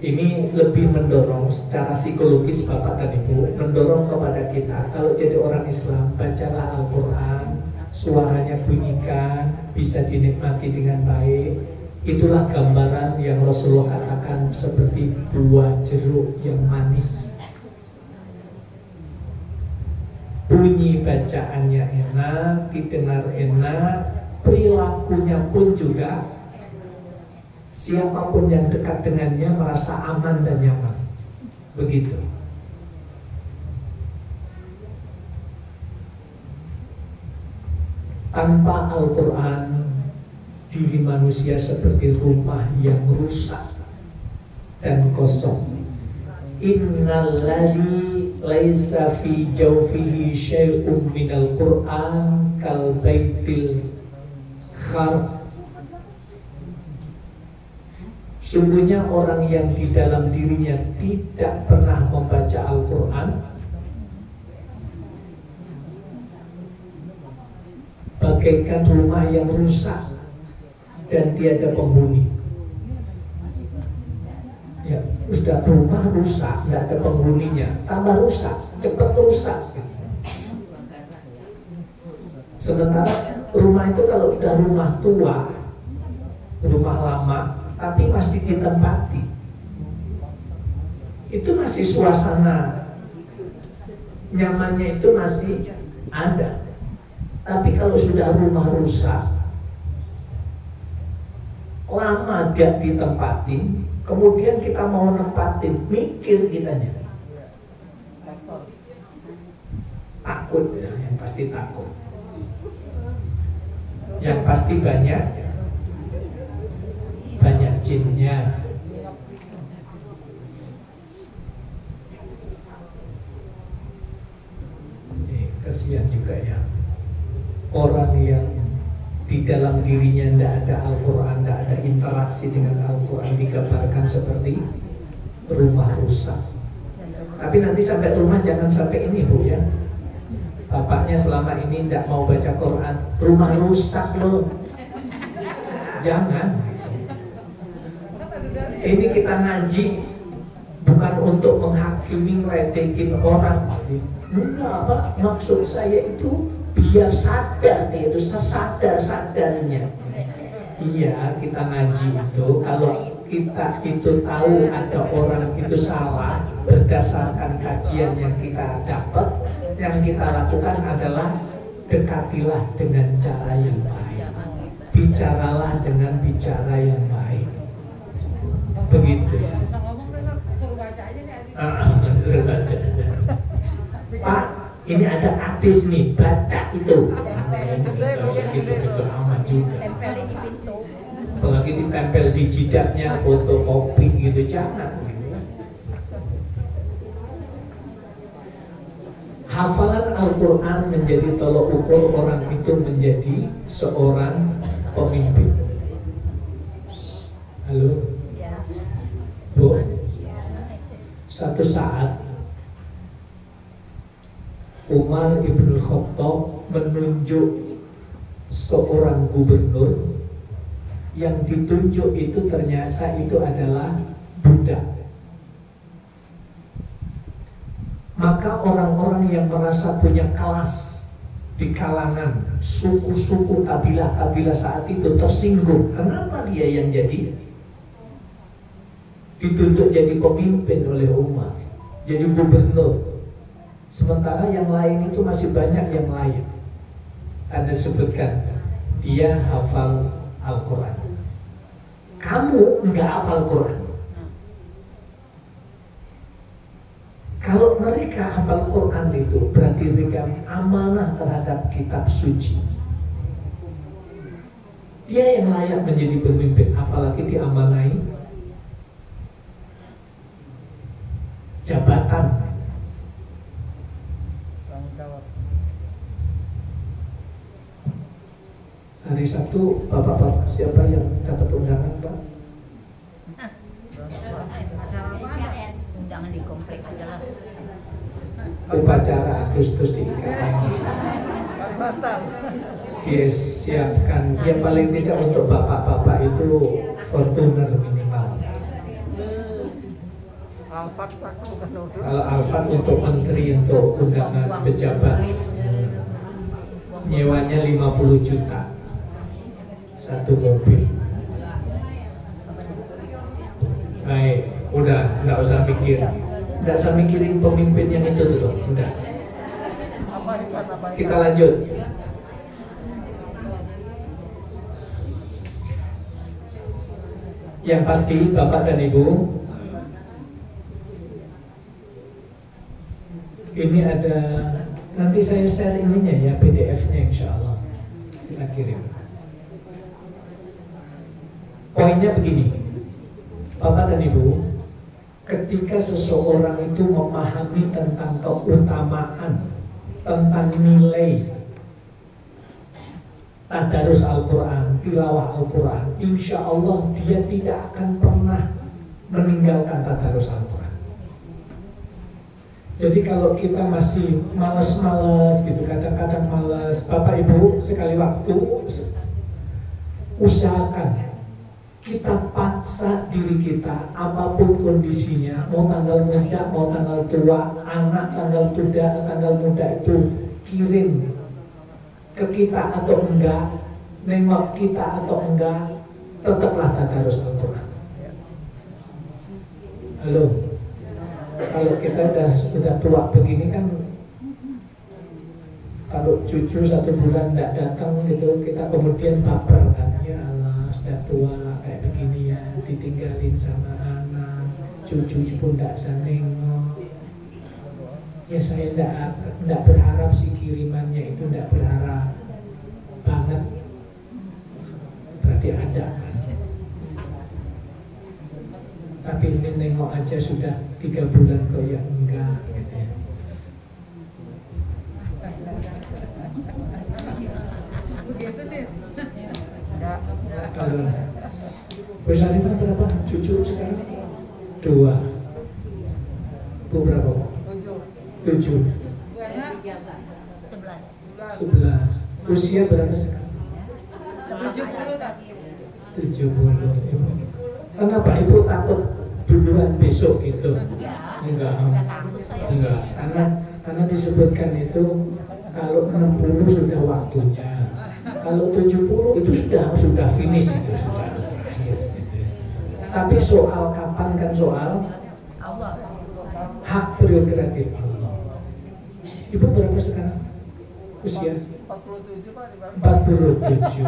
ini lebih mendorong secara psikologis Bapak dan Ibu, mendorong kepada kita kalau jadi orang Islam, bacalah Al-Quran, suaranya bunyikan, bisa dinikmati dengan baik. Itulah gambaran yang Rasulullah katakan seperti buah jeruk yang manis. Bunyi bacaannya enak, didengar enak, perilakunya pun juga siapapun yang dekat dengannya merasa aman dan nyaman. Begitu. Tanpa Al-Quran, diri manusia seperti rumah yang rusak dan kosong. Innalladzi laisa fi jawfihi syai'un minal Qur'an kal baitil khar. Sungguhnya orang yang di dalam dirinya tidak pernah membaca Al-Quran bagaikan rumah yang rusak dan tiada penghuni. Ya, sudah rumah rusak, tidak ada penghuninya, tambah rusak, cepat rusak. Sementara rumah itu kalau sudah rumah tua, rumah lama, tapi masih ditempati, itu masih suasana nyamannya itu masih ada. Tapi kalau sudah rumah rusak, lama dia ditempatin, kemudian kita mau nempatin, mikir kitanya, takut ya, yang pasti takut, yang pasti banyak jinnya. Kasihan juga ya orang yang di dalam dirinya tidak ada Al-Quran, tidak ada interaksi dengan Al-Quran, digambarkan seperti rumah rusak. Tapi nanti sampai rumah jangan sampai ini Bu ya, bapaknya selama ini tidak mau baca Quran, rumah rusak loh. Jangan. Ini kita ngaji bukan untuk menghakimi, ngeledekin orang. Enggak Pak, maksud saya itu biar sadar dia itu sesadar-sadarnya. Iya, kita ngaji itu kalau kita itu tahu ada orang itu salah berdasarkan kajian yang kita dapat, yang kita lakukan adalah dekatilah dengan cara yang baik, bicaralah dengan bicara yang baik. Begitu. Bisa ngomong suruh baca aja nih. Suruh baca aja. Pak, ini ada artis nih, baca itu. Gitu amat juga. Tempelin di pintu. Apalagi ditempel di jidatnya, fotokopi gitu, jangan. Hafalan Al-Quran menjadi tolok ukur orang itu menjadi seorang pemimpin. Halo? Bu, satu saat Umar ibn Khattab menunjuk seorang gubernur, yang ditunjuk itu ternyata itu adalah budak. maka orang-orang yang merasa punya kelas di kalangan suku-suku kabilah-kabilah saat itu tersinggung. Kenapa dia yang dituntut jadi pemimpin oleh Umar, jadi gubernur, sementara yang lain itu masih banyak yang lain. Anda sebutkan dia hafal Al-Quran, kamu nggak hafal Quran. Kalau mereka hafal Quran itu berarti mereka amanah terhadap kitab suci. Dia yang layak menjadi pemimpin, apalagi diamanai jabatan. Hari Sabtu bapak-bapak siapa yang dapat undangan, Pak? Undangan di komplek aja lah. Upacara Agustus di IKN. Dia siapkan yang paling tidak untuk bapak-bapak itu Fortuner minimal. Kalau Alphard untuk menteri, untuk undangan pejabat, nyewanya 50 juta satu mobil. Baik, udah, nggak usah mikir, nggak usah mikirin pemimpin yang itu tuh, udah. Kita lanjut. Yang pasti Bapak dan Ibu, ini ada, nanti saya share ininya ya, PDF-nya insya Allah kita kirim. Poinnya begini, Bapak dan Ibu, ketika seseorang itu memahami tentang keutamaan, tentang nilai tadarus Al-Quran, tilawah Al-Quran, insya Allah dia tidak akan pernah meninggalkan tadarus Al-Quran. Jadi kalau kita masih malas-malas gitu, kadang-kadang malas, Bapak Ibu sekali waktu usahakan kita paksa diri kita, apapun kondisinya, mau tanggal muda, mau tanggal tua, anak tanggal muda itu kirim ke kita atau enggak, nengok kita atau enggak, tetaplah tadarus Al-Quran. Halo, kalau kita udah tua begini kan, kalau cucu 1 bulan enggak datang gitu, kita kemudian baper kan, ya Allah sudah tua kayak begini ya, ditinggalin sama anak, cucu pun enggak bisa nengok. Ya saya enggak berharap si kirimannya itu, enggak berharap banget, berarti ada kan. Tapi ini nengok aja sudah 3 bulan kok ya enggak gitu ya. Begitu nih. Kalau Bersalimah berapa cucu sekarang? 2. Itu berapa? 7. 11. Usia berapa sekarang? 70 tadi. 70. Kenapa Ibu takut duluan besok gitu? Enggak. Karena disebutkan itu kalau 60 sudah waktunya. Kalau 70 itu sudah finish, itu sudah berakhir. Tapi soal kapan kan soal hak prerogatif Allah. Ibu berapa sekarang usia? 47 Pak. 47.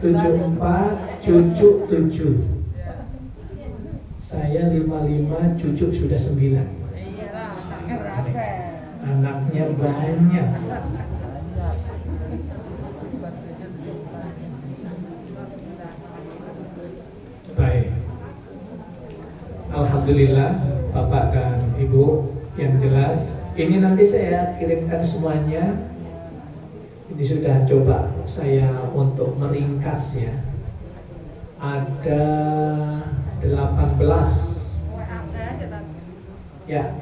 74, cucu 7. Saya 55, cucu sudah 9. Iyalah, anaknya berapa? Anaknya banyak. Baik. Alhamdulillah Bapak dan Ibu, yang jelas ini nanti saya kirimkan semuanya. Ini sudah coba saya untuk meringkas ya. Ada 18. Ya.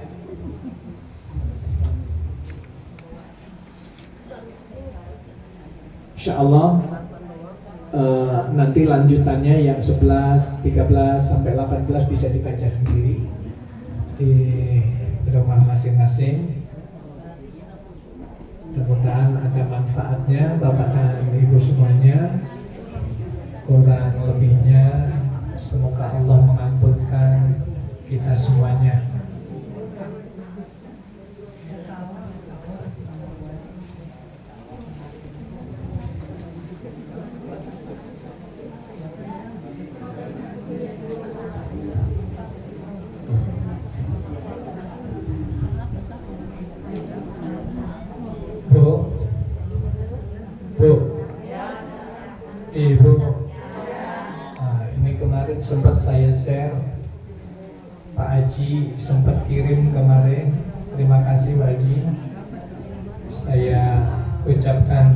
Insya Allah nanti lanjutannya yang 11, 13 sampai 18 bisa dibaca sendiri. di rumah masing-masing. Mudah-mudahan ada manfaatnya Bapak dan Ibu semuanya. Kurang lebihnya semoga Allah mengampunkan kita semuanya. Bu, Ibu, nah, ini kemarin sempat saya share, Pak Haji sempat kirim kemarin. Terima kasih Pak Haji. Saya ucapkan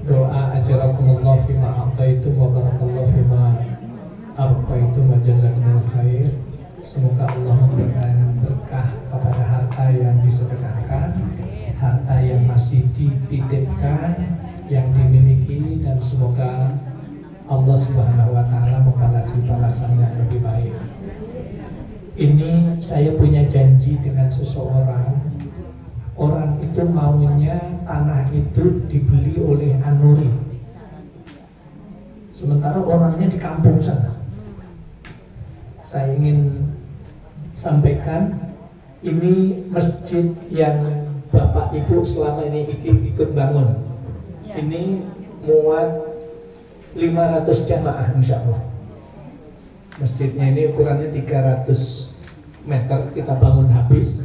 doa ajarakumullah fima aqaitum wa barakallahu fima abqaitum wa jazakumullah khair. Semoga Allah memberikan berkah kepada harta yang disedekahkan, harta yang masih dititipkan, yang dimiliki, dan semoga Allah Subhanahu wa Ta'ala membalasi balasan yang lebih baik. Ini saya punya janji dengan seseorang. Orang itu maunya tanah itu dibeli oleh Anuri, sementara orangnya di kampung sana. Saya ingin sampaikan, ini masjid yang Bapak Ibu selama ini ikut bangun. Ini muat 500 jamaah insya Allah. Masjidnya ini ukurannya 300 meter, kita bangun habis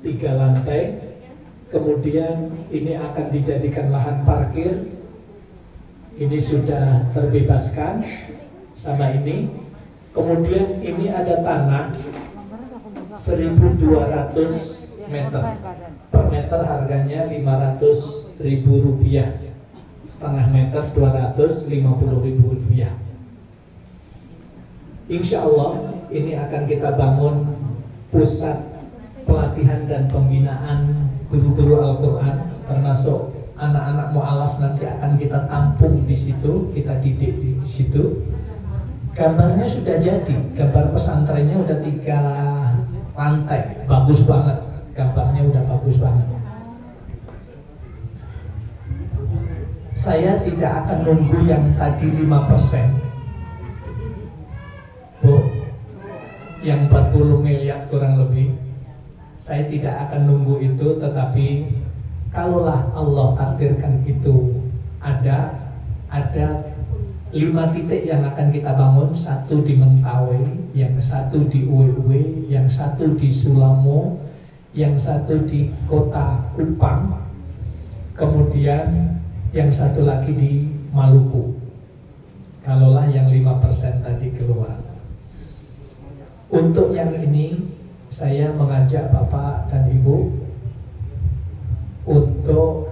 3 lantai. Kemudian ini akan dijadikan lahan parkir. Ini sudah terbebaskan sama ini. Kemudian ini ada tanah 1.200 meter. Per meter harganya 500.000 rupiah. Setengah meter 250.000 rupiah. Insya Allah ini akan kita bangun pusat pelatihan dan pembinaan guru-guru Al-Quran, termasuk anak-anak mu'alaf nanti akan kita tampung di situ, kita didik di situ. Gambarnya sudah jadi, gambar pesantrennya udah 3 lantai, bagus banget, gambarnya udah bagus banget. Saya tidak akan nunggu yang tadi 5%, Bu, yang 40 miliar kurang lebih. Saya tidak akan nunggu itu, tetapi kalaulah Allah takdirkan itu ada 5 titik yang akan kita bangun. 1 di Mentawai, yang 1 di Uwe-Uwe, yang 1 di Sulamo, yang 1 di Kota Kupang, kemudian yang 1 lagi di Maluku. Kalaulah yang 5% tadi keluar. Untuk yang ini saya mengajak Bapak dan Ibu untuk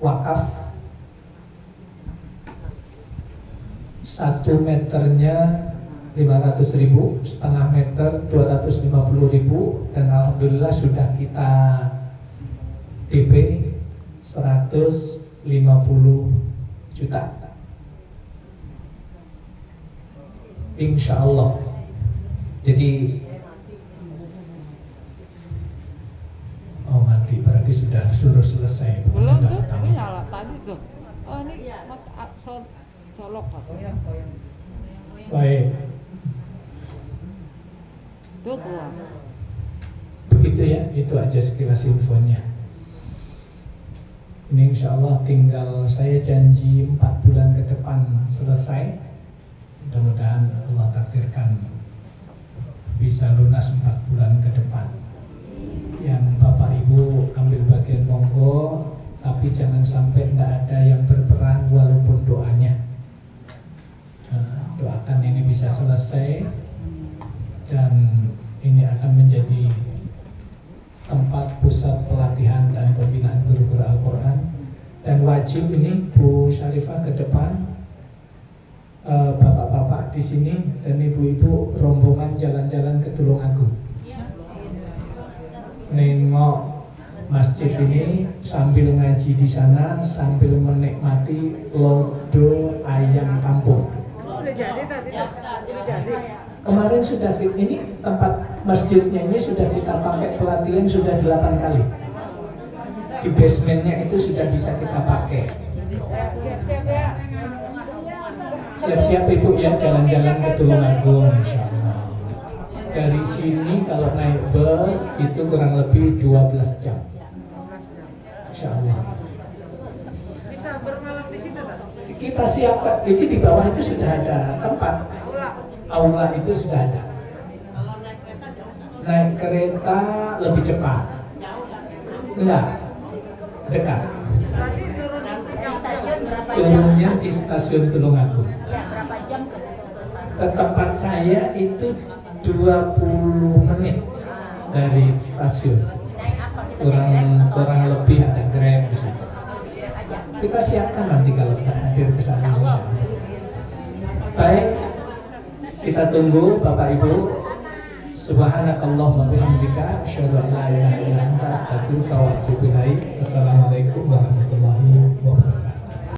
wakaf 1 meternya 500.000, setengah meter 250.000, dan alhamdulillah sudah kita DP 150 juta. Insya Allah. Jadi mati, berarti sudah suruh selesai. Belum tuh, ini nyala tadi tuh. Oh ini colok. Baik. Tuh keluar. Begitu ya, itu aja sekilas infonya. Ini insya Allah tinggal, saya janji 4 bulan ke depan selesai. Mudah-mudahan Allah takdirkan bisa lunas 4 bulan ke depan. Yang Bapak Ibu ambil bagian monggo, tapi jangan sampai tidak ada yang berperan walaupun doanya. Doakan ini bisa selesai, dan ini akan menjadi tempat pusat pelatihan dan pembinaan guru-guru Al-Quran. Dan wajib ini Bu Syarifah ke depan, bapak-bapak di sini dan ibu-ibu rombongan jalan-jalan ke Tulungagung. Nengok masjid ini sambil ngaji di sana, sambil menikmati lodo ayam kampung. Udah jadi tadi tuh, udah jadi. Kemarin sudah, ini tempat masjidnya ini sudah kita pakai pelatihan sudah 8 kali. Di basementnya itu sudah bisa kita pakai. Siap-siap ya. Siap-siap Ibu ya, jalan-jalan ke Tulungagung insya Allah. Dari sini kalau naik bus itu kurang lebih 12 jam. 12 jam. Insya Allah. Bisa bermalam di situ tak? Kita siapkan, ini di bawah itu sudah ada tempat. Aula itu sudah ada. Naik kereta lebih cepat. Enggak, dekat. Berarti turun Dari stasiun berapa jam? Turunnya di stasiun Tulungagung. Iya, berapa jam ke Ke tempat saya itu 20 menit dari stasiun. naik apa? Kita naik Grab atau Kurang naik lebih ada Grab di sana. Grab aja. Kita siapkan nanti kalau hadir ke sana. Insya Allah. Baik, kita tunggu Bapak Ibu. Subhanakallahumma wa bihamdika asyhadu an la ilaha illa anta astaghfiruka wa atubu ilaik. Assalamualaikum warahmatullahi wabarakatuh.